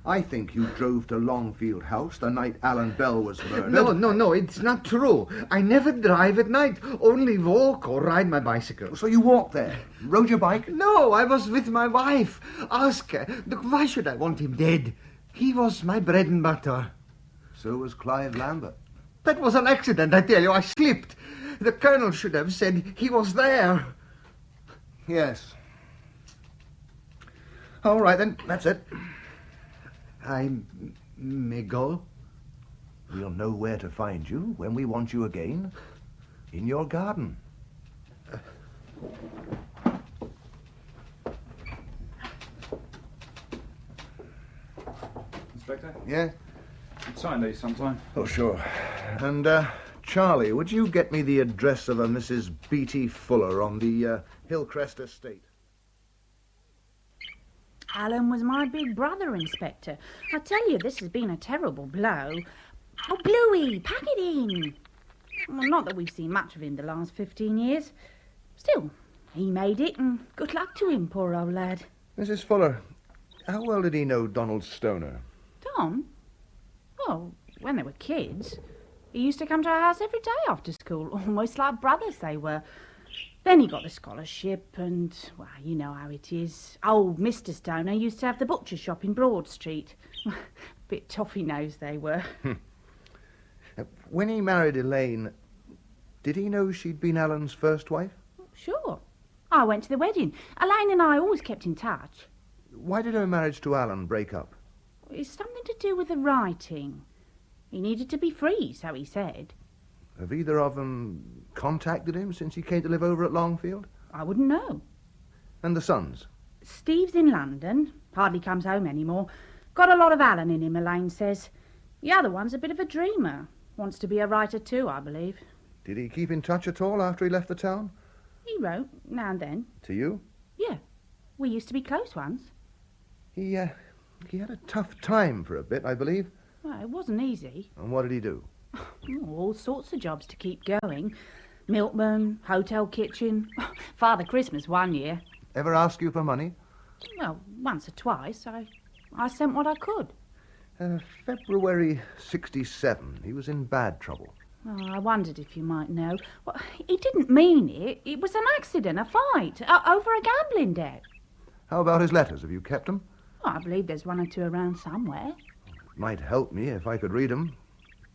I think you drove to Longfield House the night Alan Bell was murdered. No, it's not true. I never drive at night, only walk or ride my bicycle. So you walked there, rode your bike? No, I was with my wife. Ask her. Why should I want him dead? He was my bread and butter. So was Clive Lambert. That was an accident, I tell you. I slipped. The colonel should have said he was there. Yes. All right, then. That's it. I may go? We'll know where to find you when we want you again. In your garden. Inspector? Yeah? You'd sign these sometime. Oh, sure. And, Charlie, would you get me the address of a Mrs. B.T. Fuller on the Hillcrest estate? Alan was my big brother, Inspector. I tell you, this has been a terrible blow. Oh, Bluey, pack it in. Well, not that we've seen much of him the last 15 years. Still, he made it, and good luck to him, poor old lad. Mrs. Fuller, how well did he know Donald Stoner? Don? Well, when they were kids, he used to come to our house every day after school, almost like brothers they were. Then he got the scholarship and, well, you know how it is. Old Mr. Stoner used to have the butcher shop in Broad Street. Bit toffee-nosed they were. When he married Elaine, did he know she'd been Alan's first wife? Sure. I went to the wedding. Elaine and I always kept in touch. Why did her marriage to Alan break up? It's something to do with the writing. He needed to be free, so he said. Have either of them contacted him since he came to live over at Longfield? I wouldn't know. And the sons? Steve's in London. Hardly comes home anymore. Got a lot of Alan in him, Elaine says. The other one's a bit of a dreamer. Wants to be a writer too, I believe. Did he keep in touch at all after he left the town? He wrote, now and then. To you? Yeah. We used to be close once. He had a tough time for a bit, I believe. Well, it wasn't easy. And what did he do? All sorts of jobs to keep going. Milkman, hotel kitchen, Father Christmas one year. Ever ask you for money? Well, once or twice. I sent what I could. February 67. He was in bad trouble. Oh, I wondered if you might know. Well, he didn't mean it. It was an accident, a fight, over a gambling debt. How about his letters? Have you kept them? Oh, I believe there's one or two around somewhere. It might help me if I could read them.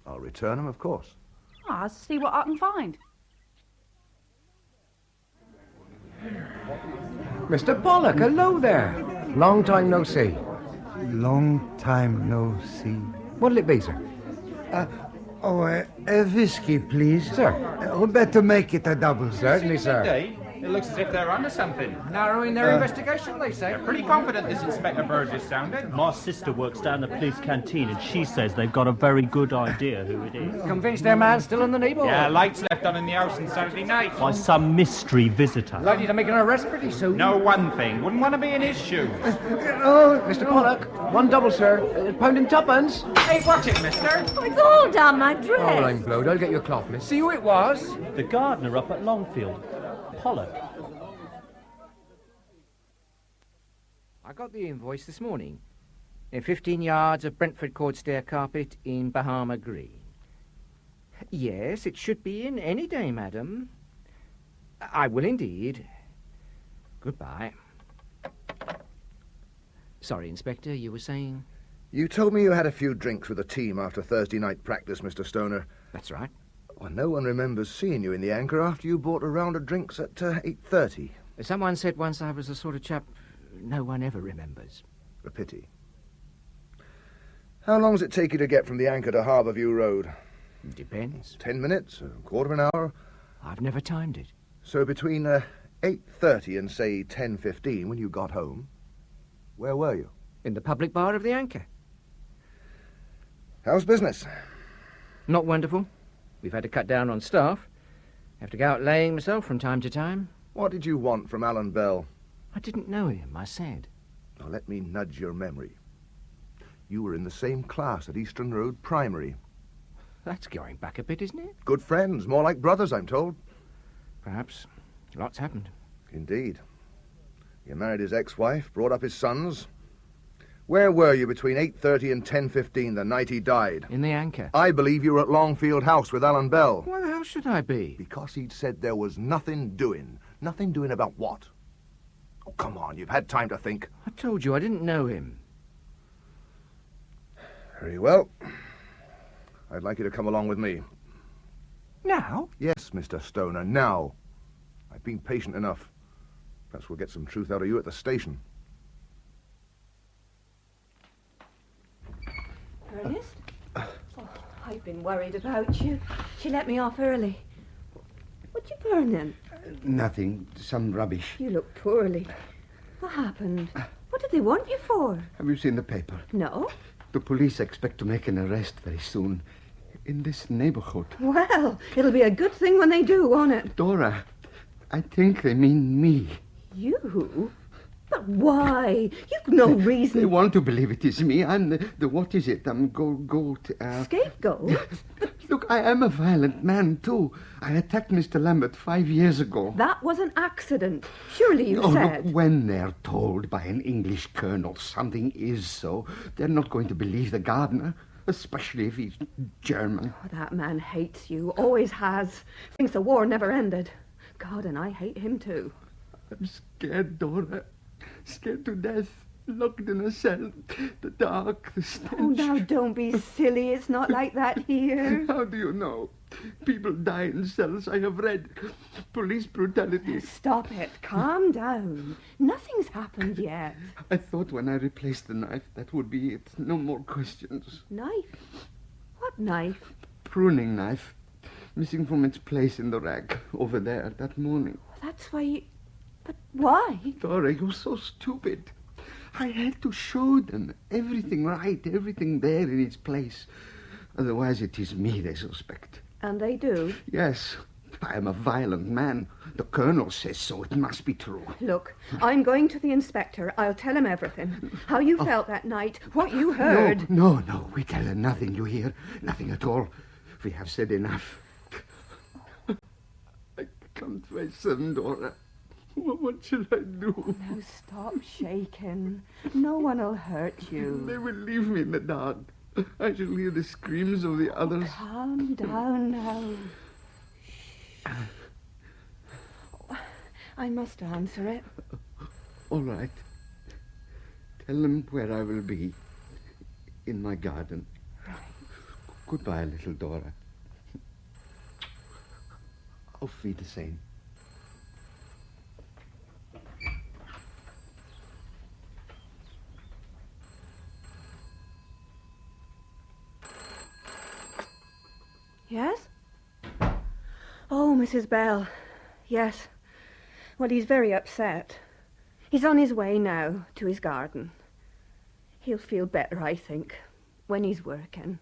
I'll return them, of course. Oh, I'll see what I can find. Mr. Pollock, hello there. Long time no see. Long time no see. What'll it be, sir? A whiskey, please. Sir. We better make it a double. Certainly, sir. Indeed. It looks as if they're onto something. Narrowing their investigation, they say. They're pretty confident this Inspector Burgess sounded. My sister works down the police canteen and she says they've got a very good idea who it is. Convinced their man's still in the neighbourhood? Yeah, lights left on in the house on Saturday night. By some mystery visitor. Likely to make an arrest pretty soon. Know one thing. Wouldn't want to be in his shoes. Oh, Mr. Pollock. One double, sir. Pound and tuppence. Hey, watch it, mister. Oh, it's all down my dress. Oh, I'm blowed. I'll get you a cloth, miss. See who it was? The gardener up at Longfield. Pollock. I got the invoice this morning. 15 yards of Brentford cord stair carpet in Bahama Green. Yes, it should be in any day, madam. I will indeed. Goodbye. Sorry, Inspector, you were saying? You told me you had a few drinks with the team after Thursday night practice, Mr. Stoner. That's right. Well, no one remembers seeing you in the Anchor after you bought a round of drinks at 8:30. Someone said once I was the sort of chap no one ever remembers. A pity. How long does it take you to get from the Anchor to Harbourview Road? Depends. 10 minutes? A quarter of an hour? I've never timed it. So between 8:30 and, say, 10:15, when you got home, where were you? In the public bar of the Anchor. How's business? Not wonderful. We've had to cut down on staff. Have to go out laying myself from time to time. What did you want from Alan Bell? I didn't know him, I said. Now, let me nudge your memory. You were in the same class at Eastern Road Primary. That's going back a bit, isn't it? Good friends, more like brothers, I'm told. Perhaps. Lots happened. Indeed. You married his ex-wife, brought up his sons. Where were you between 8:30 and 10:15 the night he died? In the Anchor. I believe you were at Longfield House with Alan Bell. Well, how should I be? Because he'd said there was nothing doing. Nothing doing about what? Oh, come on, you've had time to think. I told you I didn't know him. Very well. I'd like you to come along with me. Now? Yes, Mr. Stoner, now. I've been patient enough. Perhaps we'll get some truth out of you at the station. Ernest? Oh, I've been worried about you. She let me off early. What you burning? Nothing. Some rubbish. You look poorly. What happened? What did they want you for? Have you seen the paper? No. The police expect to make an arrest very soon. In this neighborhood. Well, it'll be a good thing when they do, won't it? Dora, I think they mean me. You? But why? You've no reason. They want to believe it is me. I'm the what is it? I'm goat. Scapegoat? Look, I am a violent man, too. I attacked Mr. Lambert 5 years ago. That was an accident. Surely you said. Look, when they're told by an English colonel something is so, they're not going to believe the gardener, especially if he's German. Oh, that man hates you. Always has. Thinks the war never ended. God, and I hate him, too. I'm scared, Dora. Scared to death. Locked in a cell. The dark, the stench. Oh, now don't be silly. It's not like that here. How do you know? People die in cells. I have read. Police brutality. Stop it. Calm down. Nothing's happened yet. I thought when I replaced the knife, that would be it. No more questions. Knife? What knife? Pruning knife. Missing from its place in the rack over there that morning. That's why you... But why? Dora, you're so stupid. I had to show them everything right, everything there in its place. Otherwise, it is me they suspect. And they do? Yes. I am a violent man. The Colonel says so. It must be true. Look, I'm going to the inspector. I'll tell him everything. How you felt that night, what you heard. No, we tell her nothing, you hear? Nothing at all. We have said enough. I can't face them, Dora. What should I do? Now stop shaking. No one will hurt you. They will leave me in the dark. I shall hear the screams of the others. Calm down now. I must answer it. All right. Tell them where I will be. In my garden. Right. Goodbye, little Dora. Auf Wiedersehen. Yes? Oh, Mrs. Bell. Yes. Well, he's very upset. He's on his way now to his garden. He'll feel better, I think, when he's working.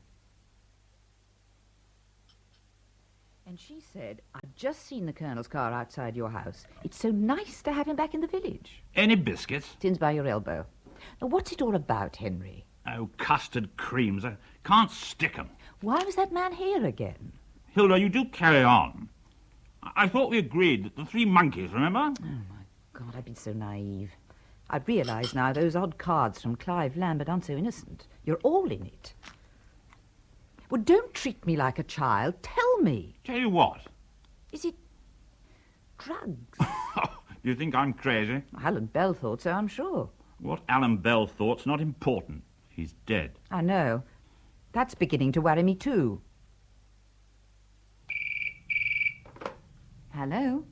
And she said, I've just seen the Colonel's car outside your house. It's so nice to have him back in the village. Any biscuits? Tin's by your elbow. Now, what's it all about, Henry? Oh, custard creams. I can't stick 'em. Why was that man here again? Hilda, you do carry on. I thought we agreed that the three monkeys, remember? Oh, my God, I've been so naive. I realise now those odd cards from Clive Lambert aren't so innocent. You're all in it. Well, don't treat me like a child. Tell me. Tell you what? Is it drugs? You think I'm crazy? Alan Bell thought so, I'm sure. What Alan Bell thought's not important. He's dead. I know. That's beginning to worry me too. Hello?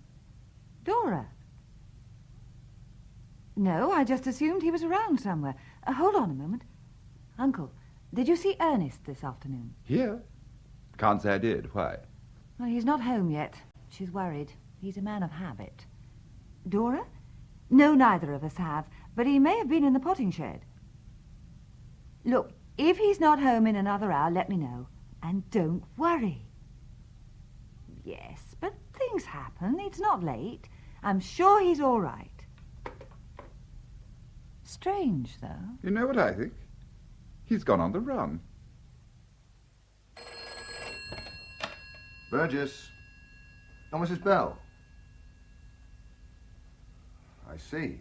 Dora? No, I just assumed he was around somewhere. Hold on a moment. Uncle, did you see Ernest this afternoon? Here? Can't say I did. Why? Well, he's not home yet. She's worried. He's a man of habit. Dora? No, neither of us have, but he may have been in the potting shed. Look, if he's not home in another hour, let me know. And don't worry. Yes, but things happen. It's not late. I'm sure he's all right. Strange, though. You know what I think? He's gone on the run. Burgess. Oh, Mrs. Bell. I see.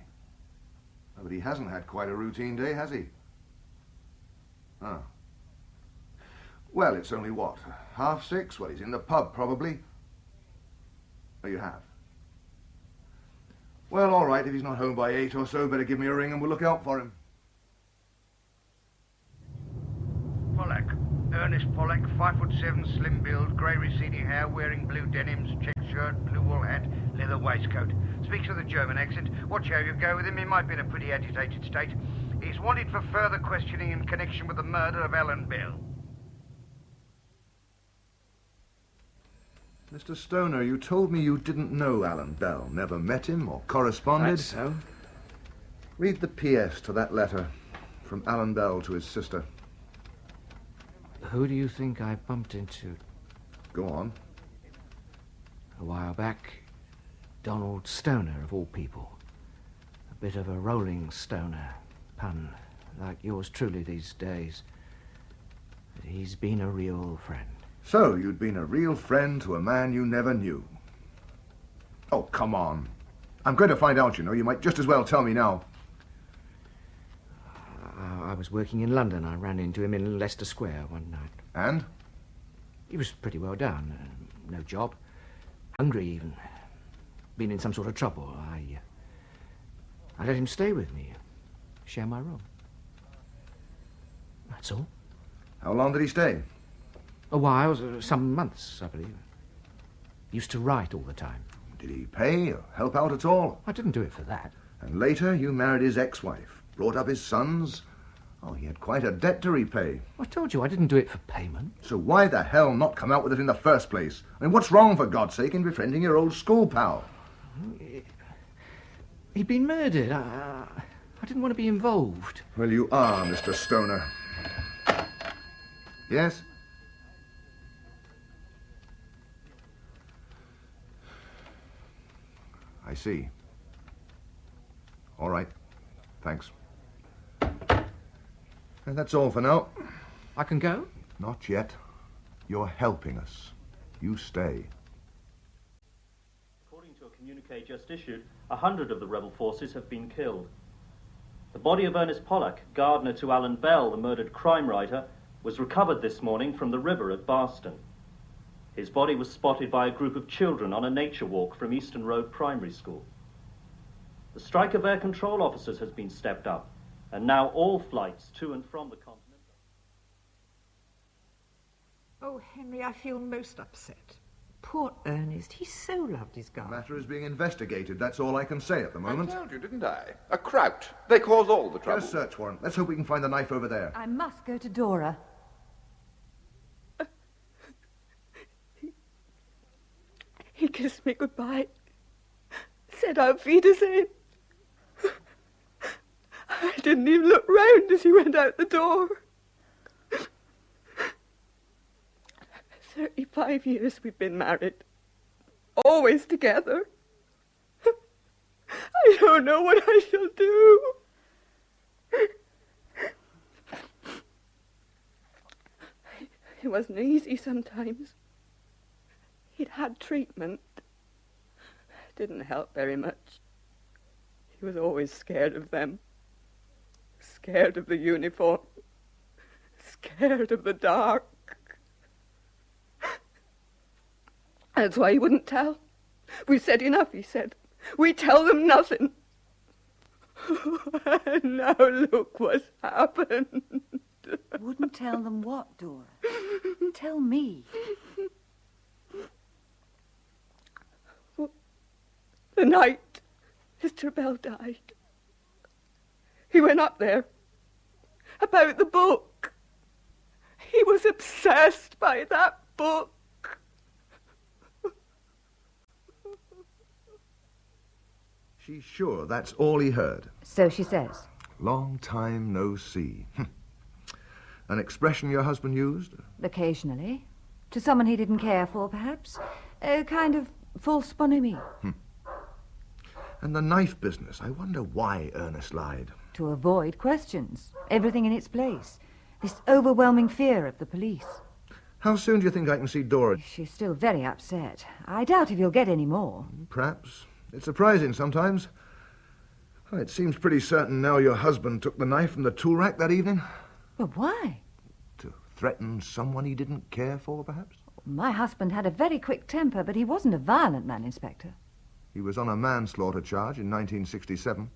Oh, but he hasn't had quite a routine day, has he? Ah. Well, it's only what? 6:30? Well, he's in the pub, probably. Oh, you have? Well, all right, if he's not home by 8 or so, better give me a ring and we'll look out for him. Pollack. Ernest Pollack, 5'7", slim build, grey receding hair, wearing blue denims, check shirt, blue wool hat, leather waistcoat. Speaks with a German accent. Watch how you go with him. He might be in a pretty agitated state. He's wanted for further questioning in connection with the murder of Alan Bell. Mr. Stoner, you told me you didn't know Alan Bell, never met him or corresponded. That's so. Read the PS to that letter from Alan Bell to his sister. Who do you think I bumped into? Go on. A while back, Donald Stoner, of all people. A bit of a rolling stoner. Pun, like yours truly these days. But he's been a real friend. So, you'd been a real friend to a man you never knew. Oh, come on. I'm going to find out, you know. You might just as well tell me now. I was working in London. I ran into him in Leicester Square one night. And? He was pretty well down. No job. Hungry, even. Been in some sort of trouble. I let him stay with me. Share my room. That's all. How long did he stay? A while, some months, I believe. Used to write all the time. Did he pay or help out at all? I didn't do it for that. And later you married his ex-wife, brought up his sons. Oh, he had quite a debt to repay. I told you I didn't do it for payment. So why the hell not come out with it in the first place? I mean, what's wrong, for God's sake, in befriending your old school pal? He'd been murdered. I didn't want to be involved. Well, you are, Mr. Stoner. Yes? I see. All right. Thanks. And that's all for now. I can go? Not yet. You're helping us. You stay. According to a communique just issued, 100 of the rebel forces have been killed. The body of Ernest Pollack, gardener to Alan Bell, the murdered crime writer, was recovered this morning from the river at Barston. His body was spotted by a group of children on a nature walk from Easton Road Primary School. The strike of air control officers has been stepped up, and now all flights to and from the continent. Oh, Henry, I feel most upset. Poor Ernest, he so loved his garden. The matter is being investigated. That's all I can say at the moment. I told you, didn't I? A kraut. They cause all the trouble. Get a search warrant. Let's hope we can find the knife over there. I must go to Dora. He kissed me goodbye. Said Auf Wiedersehen. I didn't even look round as he went out the door. 35 years we've been married. Always together. I don't know what I shall do. It wasn't easy sometimes. He'd had treatment. Didn't help very much. He was always scared of them. Scared of the uniform. Scared of the dark. That's why he wouldn't tell. We've said enough, he said. We tell them nothing. Now look what's happened. Wouldn't tell them what, Dora? Tell me. The night Mr. Bell died, he went up there about the book. He was obsessed by that book. She's sure that's all he heard. So she says. Long time no see. An expression your husband used? Occasionally. To someone he didn't care for, perhaps. A kind of false bonhomie. And the knife business. I wonder why Ernest lied. To avoid questions. Everything in its place. This overwhelming fear of the police. How soon do you think I can see Dora? She's still very upset. I doubt if you'll get any more. Perhaps. It's surprising sometimes. Well, it seems pretty certain now your husband took the knife from the tool rack that evening. But why? To threaten someone he didn't care for, perhaps? My husband had a very quick temper, but he wasn't a violent man, Inspector. He was on a manslaughter charge in 1967.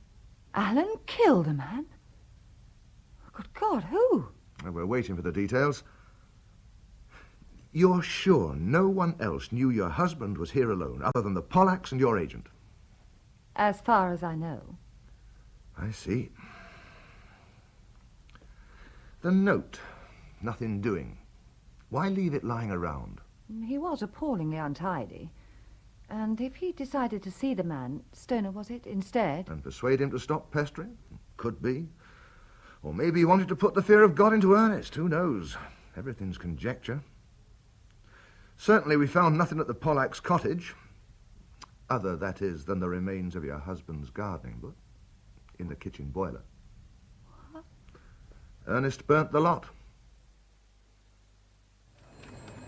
Alan killed a man? Good God, who? Well, we're waiting for the details. You're sure no one else knew your husband was here alone, other than the Pollacks and your agent? As far as I know. I see. The note. Nothing doing. Why leave it lying around? He was appallingly untidy. And if he decided to see the man, Stoner was it, instead? And persuade him to stop pestering? Could be. Or maybe he wanted to put the fear of God into Ernest. Who knows? Everything's conjecture. Certainly we found nothing at the Pollacks' cottage. Other, that is, than the remains of your husband's gardening book in the kitchen boiler. What? Ernest burnt the lot.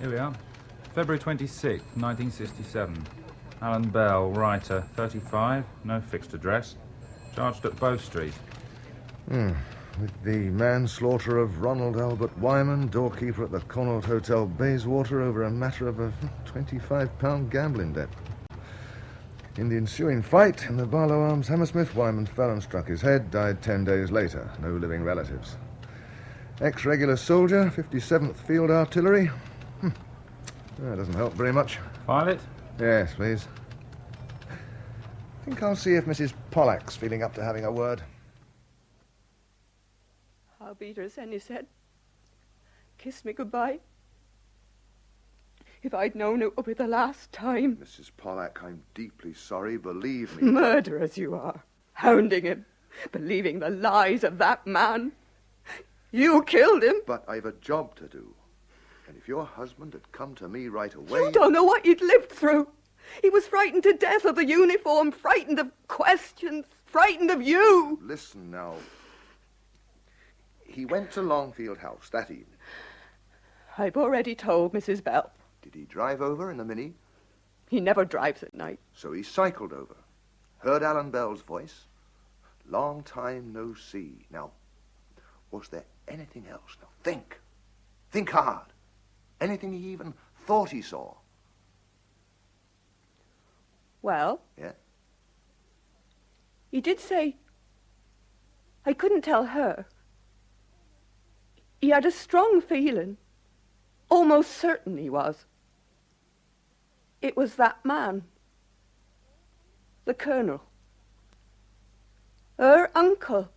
Here we are. February 26th, 1967. Alan Bell, writer, 35, no fixed address. Charged at Bow Street. With the manslaughter of Ronald Albert Wyman, doorkeeper at the Connaught Hotel, Bayswater, over a matter of a £25 gambling debt. In the ensuing fight in the Barlow Arms, Hammersmith, Wyman fell and struck his head, died 10 days later. No living relatives. Ex-regular soldier, 57th Field Artillery. That doesn't help very much. File it? Yes, please. I think I'll see if Mrs. Pollack's feeling up to having a word. I'll beat her, then, he said. Kiss me goodbye. If I'd known it would be the last time. Mrs. Pollack, I'm deeply sorry, believe me. Murderers you are. Hounding him. Believing the lies of that man. You killed him. But I've a job to do. And if your husband had come to me right away... You don't know what you'd lived through. He was frightened to death of the uniform, frightened of questions, frightened of you. Listen now. He went to Longfield House that evening. I've already told Mrs. Bell. Did he drive over in the Mini? He never drives at night. So he cycled over. Heard Alan Bell's voice. Long time no see. Now, was there anything else? Now, think. Think hard. Anything he even thought he saw? Well? Yeah? He did say I couldn't tell her. He had a strong feeling. Almost certain he was. It was that man. The Colonel. Her uncle.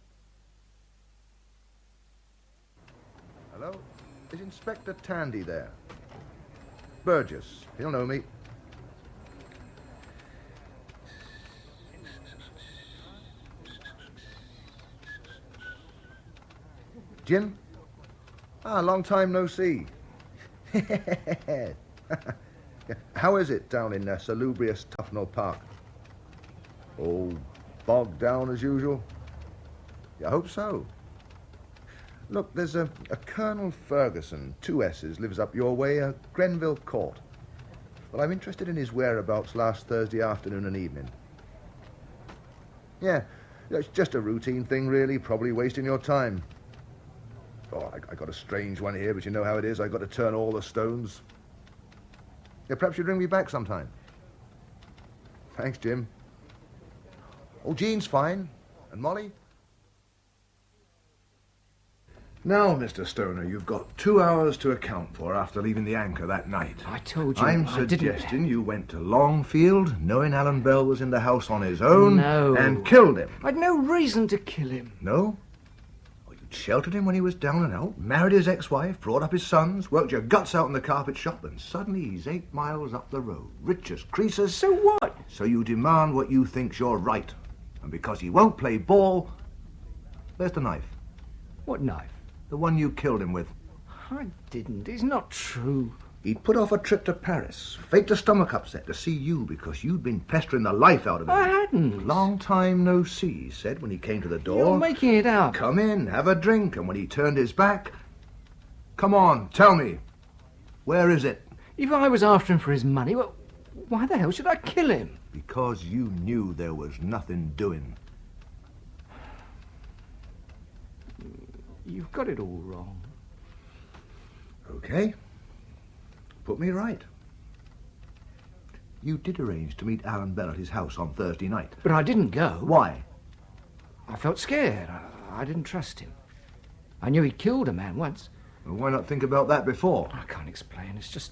Hello? Is Inspector Tandy there? Burgess. He'll know me. Jim? Long time no see. How is it down in salubrious Tufnell Park? Oh, bogged down as usual? I hope so. Look, there's a Colonel Ferguson, 2 S's, lives up your way, Grenville Court. Well, I'm interested in his whereabouts last Thursday afternoon and evening. Yeah, it's just a routine thing, really, probably wasting your time. Oh, I got a strange one here, but you know how it is. I got to turn all the stones. Yeah, perhaps you'd ring me back sometime. Thanks, Jim. Oh, Jean's fine. And Molly? Now, Mr. Stoner, you've got 2 hours to account for after leaving the Anchor that night. I told you I'm I didn't. suggesting you went to Longfield, knowing Alan Bell was in the house on his own, No. and killed him. I'd no reason to kill him. No? Well, you'd sheltered him when he was down and out, married his ex-wife, brought up his sons, worked your guts out in the carpet shop, and suddenly he's 8 miles up the road, rich as creases. So what? So you demand what you think's your right. And because he won't play ball, there's the knife. What knife? The one you killed him with. I didn't. It's not true. He'd put off a trip to Paris, faked a stomach upset to see you because you'd been pestering the life out of him. I hadn't. Long time no see, he said when he came to the door. You're making it up. Come in, have a drink, and when he turned his back... Come on, tell me. Where is it? If I was after him for his money, well, why the hell should I kill him? Because you knew there was nothing doing. You've got it all wrong. Okay. Put me right. You did arrange to meet Alan Bell at his house on Thursday night. But I didn't go. Why? I felt scared. I didn't trust him. I knew he'd killed a man once. Well, why not think about that before? I can't explain. It's just...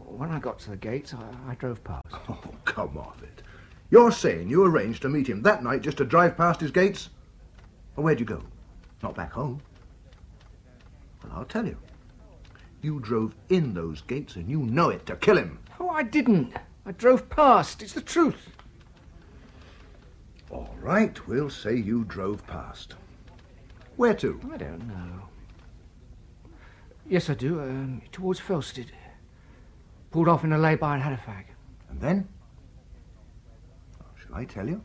When I got to the gates, I drove past. Oh, come off it. You're saying you arranged to meet him that night just to drive past his gates? Well, where'd you go? Not back home. Well, I'll tell you. You drove in those gates and you know it to kill him. Oh, I didn't. I drove past. It's the truth. All right, we'll say you drove past. Where to? I don't know. Yes, I do. Towards Felsted. Pulled off in a lay-by and had a fag. And then? Oh, shall I tell you?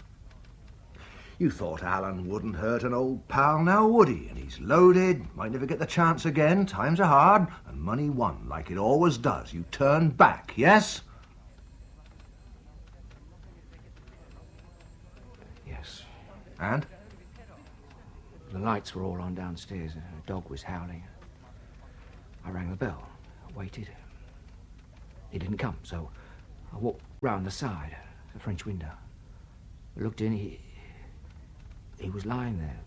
You thought Alan wouldn't hurt an old pal now, would he? And he's loaded, might never get the chance again, times are hard, and money won, like it always does. You turned back, yes? Yes. And? The lights were all on downstairs. A dog was howling. I rang the bell. I waited. He didn't come, so I walked round the side, the French window. I looked in, he was lying there.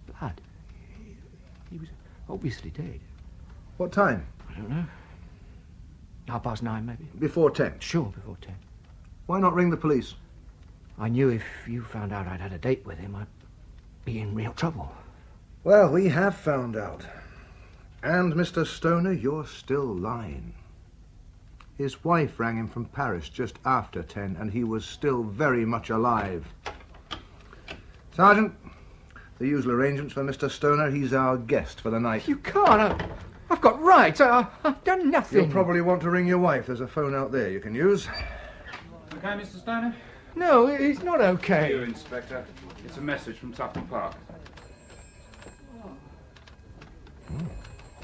Blood. He was obviously dead. What time? I don't know. 9:30, maybe. Before 10? Sure, before 10. Why not ring the police? I knew if you found out I'd had a date with him, I'd be in real trouble. Well, we have found out. And, Mr. Stoner, you're still lying. His wife rang him from Paris just after 10, and he was still very much alive. Sergeant, the usual arrangements for Mr. Stoner. He's our guest for the night. You can't. I've got rights. I've done nothing. You'll probably want to ring your wife. There's a phone out there you can use. Okay, Mr. Stoner? No, it's not okay. You, Inspector. It's a message from Tufton Park.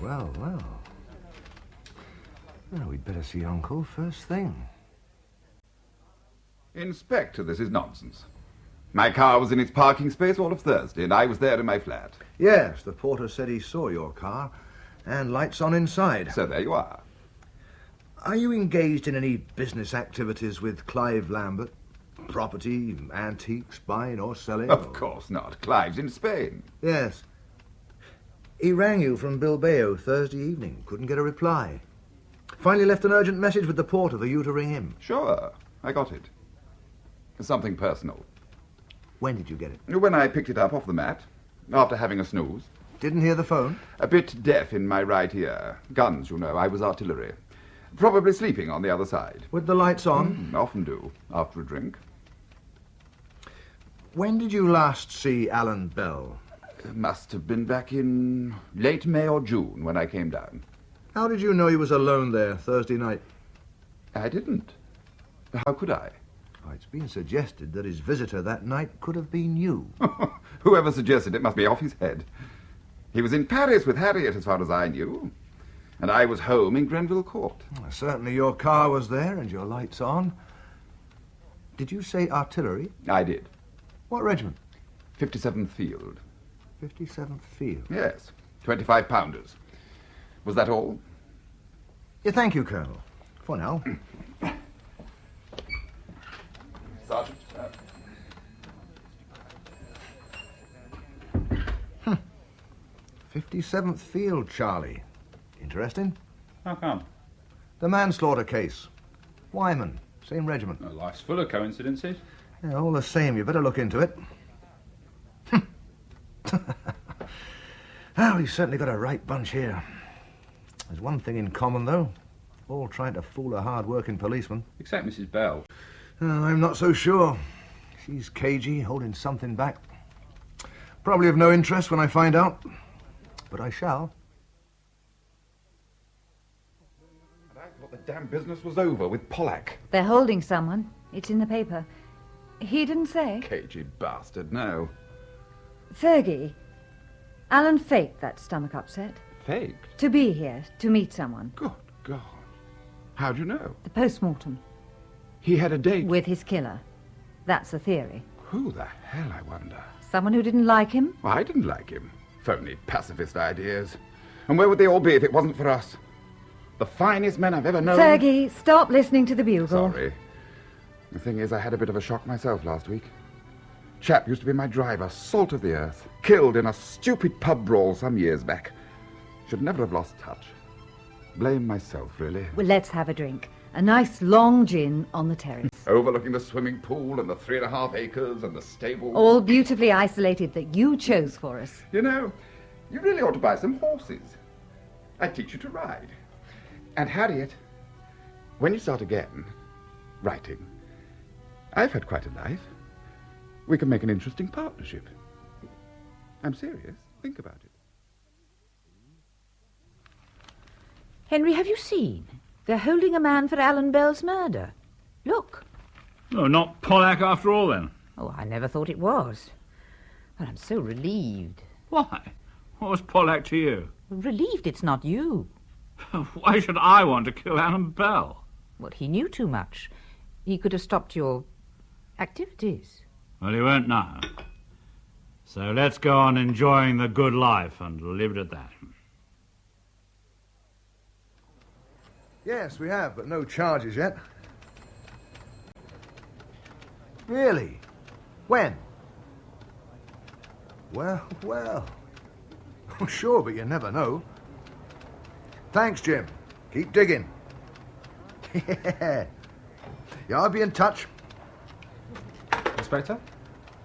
Well, well. Well, we'd better see Uncle first thing. Inspector, this is nonsense. My car was in its parking space all of Thursday, and I was there in my flat. Yes, the porter said he saw your car, and lights on inside. So there you are. Are you engaged in any business activities with Clive Lambert? Property, antiques, buying or selling? Of course not. Clive's in Spain. Yes. He rang you from Bilbao Thursday evening. Couldn't get a reply. Finally left an urgent message with the porter for you to ring him. Sure, I got it. Something personal. When did you get it? When I picked it up off the mat, after having a snooze. Didn't hear the phone? A bit deaf in my right ear. Guns, you know, I was artillery. Probably sleeping on the other side. With the lights on? Often do, after a drink. When did you last see Alan Bell? Must have been back in late May or June when I came down. How did you know he was alone there Thursday night? I didn't. How could I? Oh, it's been suggested that his visitor that night could have been you. Whoever suggested it must be off his head. He was in Paris with Harriet, as far as I knew. And I was home in Grenville Court. Well, certainly your car was there and your lights on. Did you say artillery? I did. What regiment? 57th Field. 57th Field? Yes. 25-pounders. Was that all? Yeah, thank you, Colonel. For now. Sergeant. 57th Field, Charlie. Interesting. How come? The manslaughter case. Wyman, same regiment. Well, life's full of coincidences. Yeah, all the same, you better look into it. Well, we've certainly got a right bunch here. There's one thing in common, though. All trying to fool a hard-working policeman. Except Mrs. Bell. I'm not so sure. She's cagey, holding something back. Probably of no interest when I find out. But I shall. I thought the damn business was over with Pollack. They're holding someone. It's in the paper. He didn't say. Cagey bastard, no. Fergie. Alan faked that stomach upset. Faked? To be here, to meet someone. Good God. How'd you know? The post-mortem. He had a date? With his killer. That's the theory. Who the hell, I wonder? Someone who didn't like him? Well, I didn't like him. Phony pacifist ideas. And where would they all be if it wasn't for us? The finest men I've ever known. Fergie, stop listening to the bugle. Sorry. The thing is, I had a bit of a shock myself last week. Chap used to be my driver, salt of the earth. Killed in a stupid pub brawl some years back. Should never have lost touch. Blame myself, really. Well, let's have a drink. A nice long gin on the terrace. Overlooking the swimming pool and the 3.5 acres and the stable. All beautifully isolated that you chose for us. You know, you really ought to buy some horses. I'd teach you to ride. And Harriet, when you start again, writing, I've had quite a life. We can make an interesting partnership. I'm serious. Think about it. Henry, have you seen? They're holding a man for Alan Bell's murder. Look. Oh, not Pollack after all, then? Oh, I never thought it was. But I'm so relieved. Why? What was Pollack to you? Relieved it's not you. Why should I want to kill Alan Bell? Well, he knew too much. He could have stopped your activities. Well, he won't now. So let's go on enjoying the good life and leave it at that. Yes, we have, but no charges yet. Really? When? Well, well. Oh, sure, but you never know. Thanks, Jim. Keep digging. Yeah, I'll be in touch. Inspector?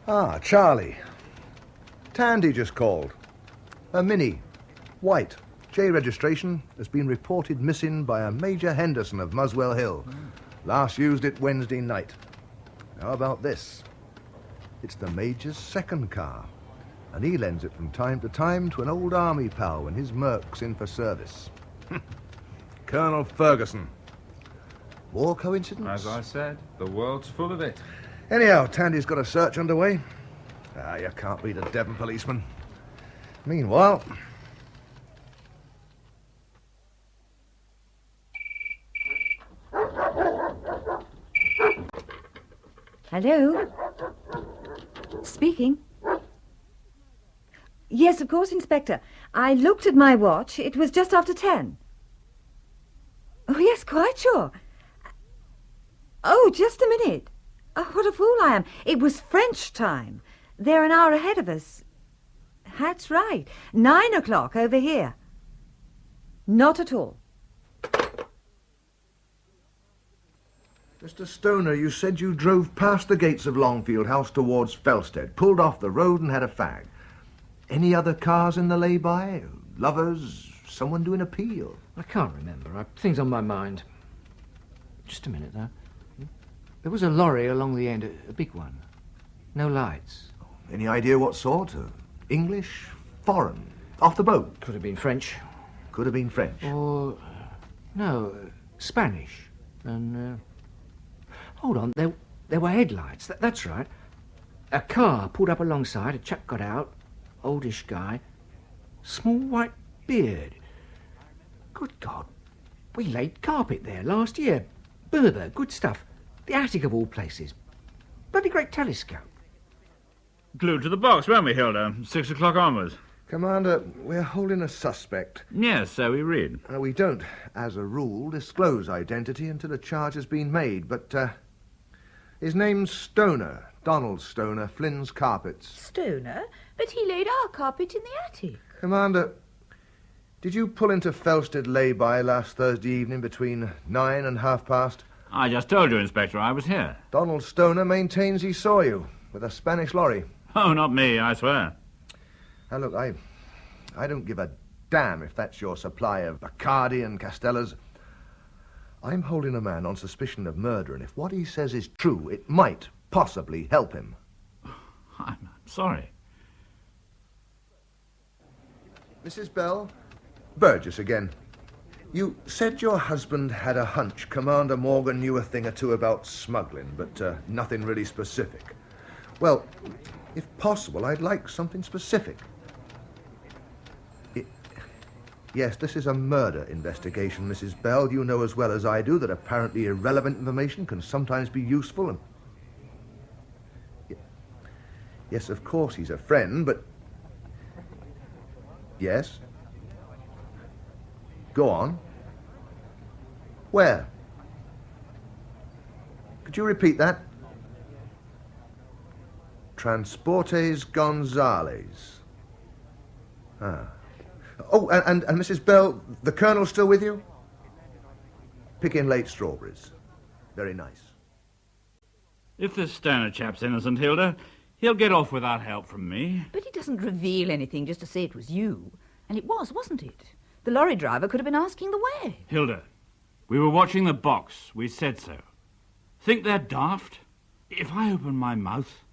Ah, Charlie. Tandy just called. A Mini. White. J registration has been reported missing by a Major Henderson of Muswell Hill. Last used it Wednesday night. How about this? It's the Major's second car. And he lends it from time to time to an old army pal when his merc's in for service. Colonel Ferguson. More coincidence? As I said, the world's full of it. Anyhow, Tandy's got a search underway. You can't beat a Devon policeman. Meanwhile... Hello? Speaking. Yes, of course, Inspector. I looked at my watch. It was just after 10. Oh, yes, quite sure. Oh, just a minute. Oh, what a fool I am. It was French time. They're an hour ahead of us. That's right. 9 o'clock over here. Not at all. Mr. Stoner, you said you drove past the gates of Longfield House towards Felsted, pulled off the road and had a fag. Any other cars in the lay-by? Lovers? Someone doing a peel? I can't remember. I've things on my mind. Just a minute, though. There was a lorry along the end, a big one. No lights. Any idea what sort? English? Foreign? Off the boat? Could have been French. Could have been French. Or... no, Spanish. And, hold on, there were headlights. That's right. A car pulled up alongside, a chap got out, oldish guy, small white beard. Good God, we laid carpet there last year. Berber, good stuff. The attic of all places. Bloody great telescope. Glued to the box, weren't we, Hilda? 6 o'clock onwards. Commander, we're holding a suspect. Yes, so we read. We don't, as a rule, disclose identity until a charge has been made, but his name's Stoner, Donald Stoner, Flynn's Carpets. Stoner? But he laid our carpet in the attic. Commander, did you pull into Felsted lay-by last Thursday evening between 9 and 30:30? I just told you, Inspector, I was here. Donald Stoner maintains he saw you with a Spanish lorry. Oh, not me, I swear. Now, look, I don't give a damn if that's your supply of Bacardi and Castellas. I'm holding a man on suspicion of murder, and if what he says is true, it might possibly help him. I'm sorry. Mrs. Bell? Burgess again. You said your husband had a hunch Commander Morgan knew a thing or two about smuggling, but nothing really specific. Well, if possible, I'd like something specific. Yes, this is a murder investigation, Mrs. Bell. You know as well as I do that apparently irrelevant information can sometimes be useful. And yes, of course, he's a friend, but... Yes? Go on. Where? Could you repeat that? Transportes Gonzales. Ah. Oh, and Mrs. Bell, the Colonel's still with you? Picking late strawberries. Very nice. If this Stoner chap's innocent, Hilda, he'll get off without help from me. But he doesn't reveal anything just to say it was you. And it was, wasn't it? The lorry driver could have been asking the way. Hilda, we were watching the box. We said so. Think they're daft? If I open my mouth...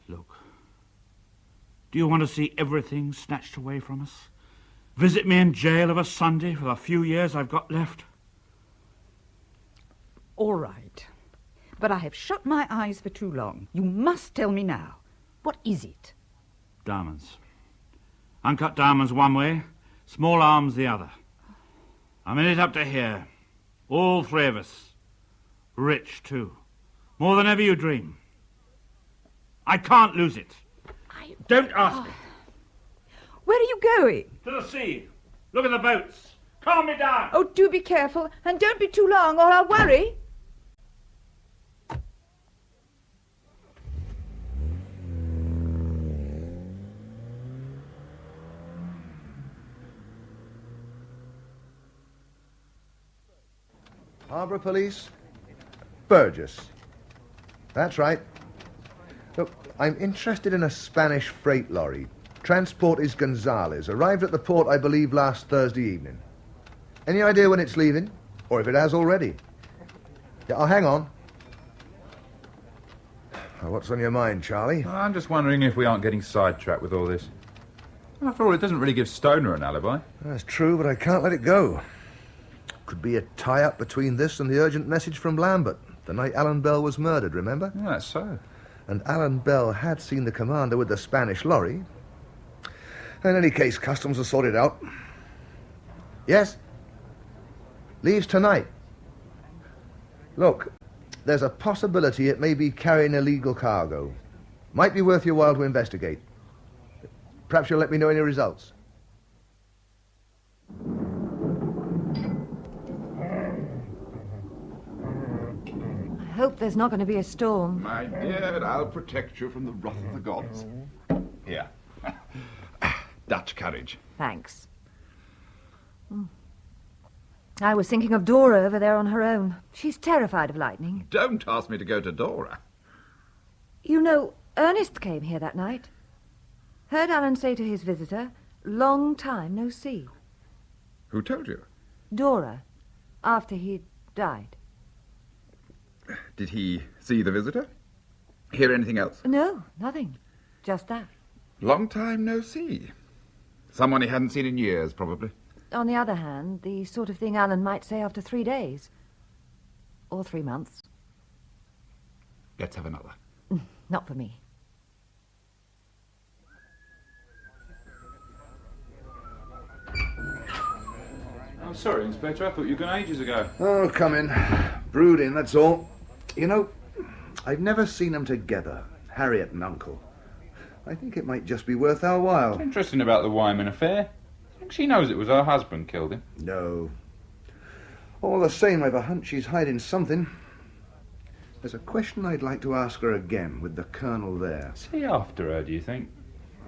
Look. Do you want to see everything snatched away from us? Visit me in jail of a Sunday for the few years I've got left? All right. But I have shut my eyes for too long. You must tell me now. What is it? Diamonds. Uncut diamonds one way, small arms the other. I'm in it up to here. All three of us. Rich, too. More than ever you dream. I can't lose it. Don't ask me. Where are you going? To the sea. Look at the boats. Calm me down. Oh, do be careful. And don't be too long or I'll worry. Harbour Police? Burgess. That's right. Look, I'm interested in a Spanish freight lorry. Transport is Gonzales. Arrived at the port, I believe, last Thursday evening. Any idea when it's leaving? Or if it has already? Yeah, hang on. What's on your mind, Charlie? I'm just wondering if we aren't getting sidetracked with all this. After all, it doesn't really give Stoner an alibi. That's true, but I can't let it go. Could be a tie-up between this and the urgent message from Lambert, the night Alan Bell was murdered, remember? Yeah, that's so. And Alan Bell had seen the commander with the Spanish lorry. In any case, customs will sort it out. Yes? Leaves tonight. Look, there's a possibility it may be carrying illegal cargo. Might be worth your while to investigate. Perhaps you'll let me know any results. I hope there's not going to be a storm. My dear, I'll protect you from the wrath of the gods. Here. Dutch courage. Thanks. I was thinking of Dora over there on her own. She's terrified of lightning. Don't ask me to go to Dora. You know, Ernest came here that night. Heard Alan say to his visitor, "Long time no see." Who told you? Dora, after he'd died. Did he see the visitor? Hear anything else? No, nothing. Just that. Long time no see. Someone he hadn't seen in years, probably. On the other hand, the sort of thing Alan might say after 3 days. Or 3 months. Let's have another. Not for me. I'm sorry, Inspector. I thought you were gone ages ago. Oh, come in. Brooding, that's all. You know, I've never seen them together, Harriet and Uncle. I think it might just be worth our while. Interesting about the Wyman affair. I think she knows it was her husband killed him. No. All the same, I've a hunch she's hiding something. There's a question I'd like to ask her again with the Colonel there. Is he after her, do you think?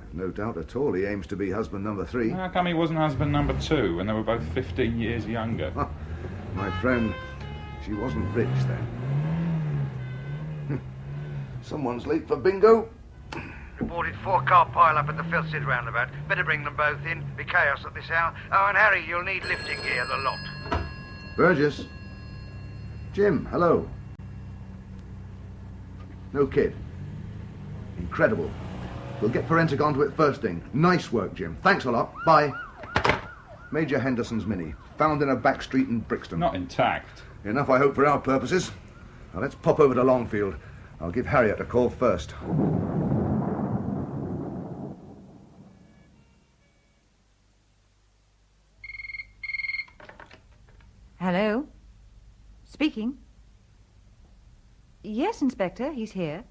I've no doubt at all he aims to be husband number 3. How come he wasn't husband number 2 when they were both 15 years younger? My friend, she wasn't rich then. Someone's late for bingo. Reported 4-car pile-up at the Filstead roundabout. Better bring them both in. Be chaos at this hour. Oh, and Harry, you'll need lifting gear, the lot. Burgess. Jim, hello. No kid. Incredible. We'll get forensic onto it first thing. Nice work, Jim. Thanks a lot. Bye. Major Henderson's Mini. Found in a back street in Brixton. Not intact. Enough, I hope, for our purposes. Now, let's pop over to Longfield. I'll give Harriet a call first. Hello? Speaking. Yes, Inspector, he's here.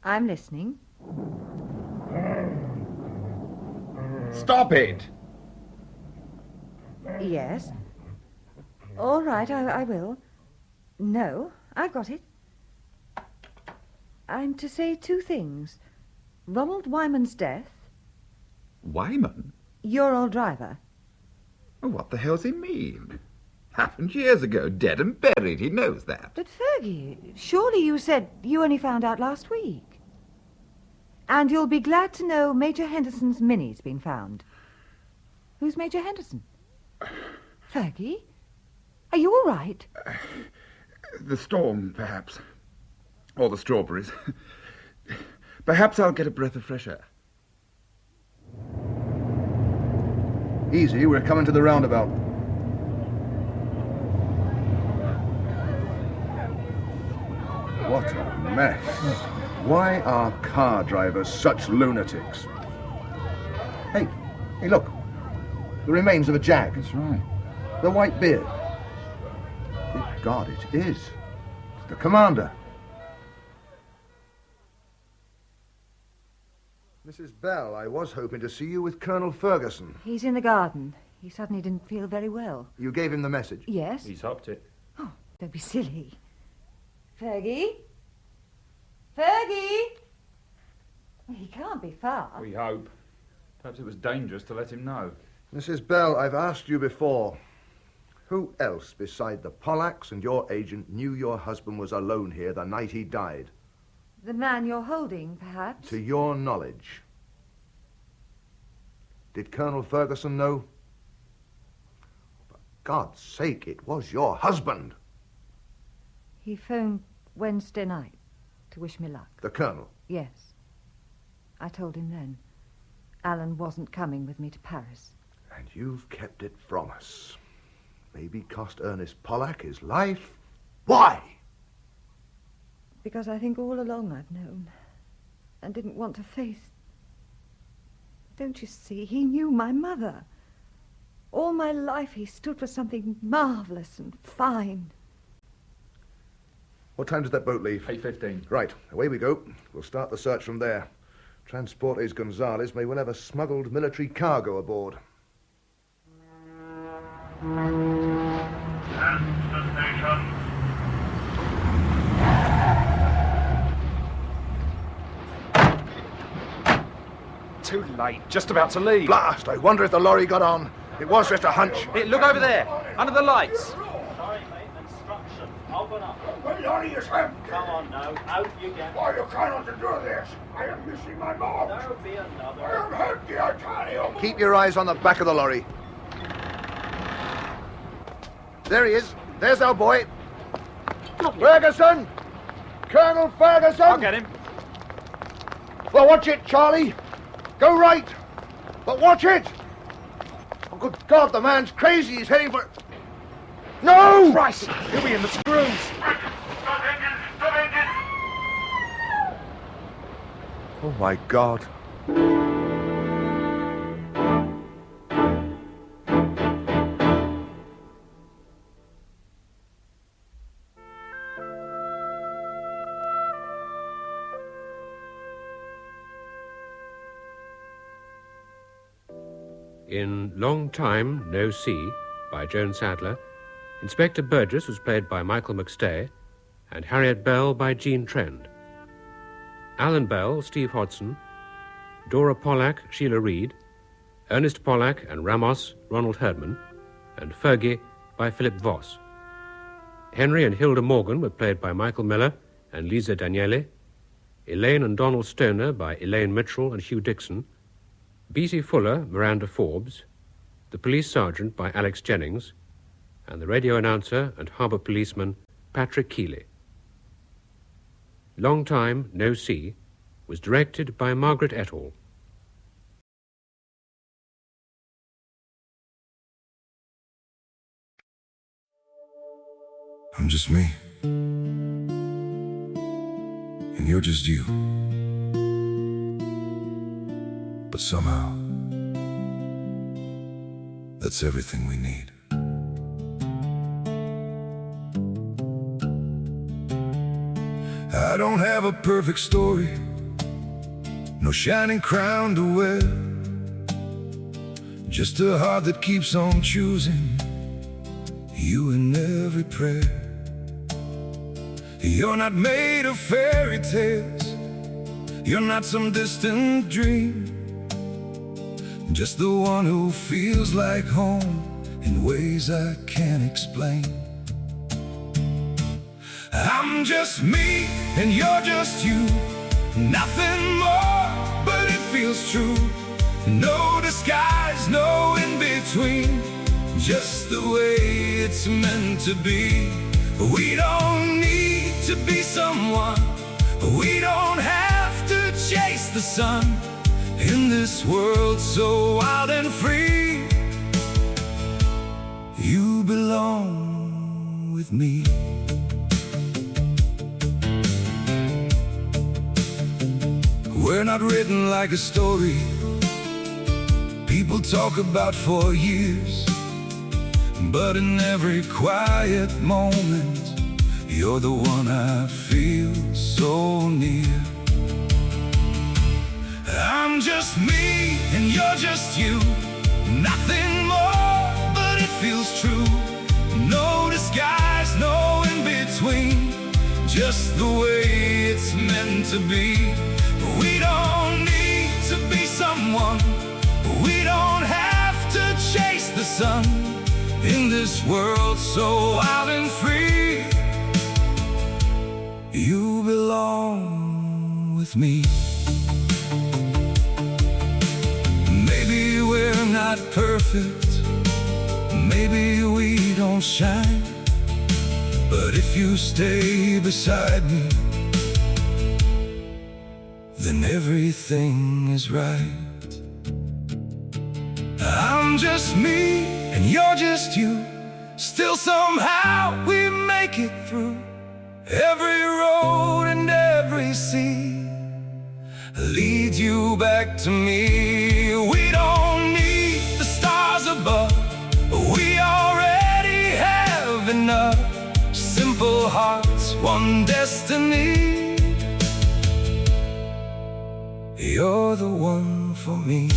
I'm listening. Stop it! Yes. All right, I will. No, I've got it. I'm to say 2 things. Ronald Wyman's death. Wyman? Your old driver. What the hell's he mean? Happened years ago, dead and buried. He knows that. But Fergie, surely you said you only found out last week. And you'll be glad to know Major Henderson's Mini's been found. Who's Major Henderson? Fergie? Are you all right? The storm, perhaps. Or the strawberries. Perhaps I'll get a breath of fresh air. Easy, we're coming to the roundabout. What a mess. Why are car drivers such lunatics? Hey, look. The remains of a jag. That's right. The white beard. Good God, it is. It's the commander. Mrs. Bell, I was hoping to see you with Colonel Ferguson. He's in the garden. He suddenly didn't feel very well. You gave him the message? Yes. He's hopped it. Oh, don't be silly. Fergie? Fergie? He can't be far. We hope. Perhaps it was dangerous to let him know. Mrs. Bell, I've asked you before. Who else beside the Pollacks and your agent knew your husband was alone here the night he died? The man you're holding, perhaps? To your knowledge. Did Colonel Ferguson know? For God's sake, it was your husband. He phoned Wednesday night, to wish me luck. The Colonel? Yes. I told him then. Alan wasn't coming with me to Paris. And you've kept it from us. Maybe cost Ernest Pollack his life? Why? Because I think all along I've known and didn't want to face. Don't you see? He knew my mother. All my life he stood for something marvellous and fine. What time does that boat leave? 8:15. Right, away we go. We'll start the search from there. Transportes Gonzales may well have a smuggled military cargo aboard. And the station. Too late. Just about to leave. Blast! I wonder if the lorry got on. It was just a hunch. Hey, look over there, under the lights. Sorry, mate. Instruction. Open up. What lorry is him? Come on now. Out you get. Why you cannot do this? I am missing my mom. There'll be another. I am empty, I tell you. Keep your eyes on the back of the lorry. There he is. There's our boy. Ferguson! Colonel Ferguson! I'll get him. Well, watch it, Charlie. Go right. But watch it. Oh, good God, the man's crazy. He's heading for... No! Christ! He'll be in the screws. Stop engine! Stop engine! Oh, my God. In Long Time, No See, by Joan Sadler, Inspector Burgess was played by Michael McStay, and Harriet Bell by Jean Trend. Alan Bell, Steve Hodson, Dora Pollack, Sheila Reed, Ernest Pollack and Ramos, Ronald Herdman, and Fergie by Philip Voss. Henry and Hilda Morgan were played by Michael Miller and Lisa Daniele, Elaine and Donald Stoner by Elaine Mitchell and Hugh Dixon, B.C. Fuller, Miranda Forbes, the police sergeant by Alex Jennings, and the radio announcer and harbour policeman Patrick Keeley. Long Time, No See was directed by Margaret Etall. I'm just me, and you're just you. But somehow, that's everything we need. I don't have a perfect story, no shining crown to wear, just a heart that keeps on choosing you in every prayer. You're not made of fairy tales, you're not some distant dream, just the one who feels like home in ways I can't explain. I'm just me and you're just you, nothing more, but it feels true. No disguise, no in-between, just the way it's meant to be. We don't need to be someone, we don't have to chase the sun. In this world so wild and free, you belong with me. We're not written like a story people talk about for years, but in every quiet moment, you're the one I feel so near. I'm just me and you're just you, nothing more, but it feels true. No disguise, no in-between, just the way it's meant to be. We don't need to be someone, we don't have to chase the sun. In this world so wild and free, you belong with me. Maybe we're not perfect, maybe we don't shine, But if you stay beside me, then everything is right. I'm just me and you're just you. Still somehow we make it through every road and every sea. Lead you back to me. We don't need the stars above. We already have enough. Simple hearts, one destiny. You're the one for me.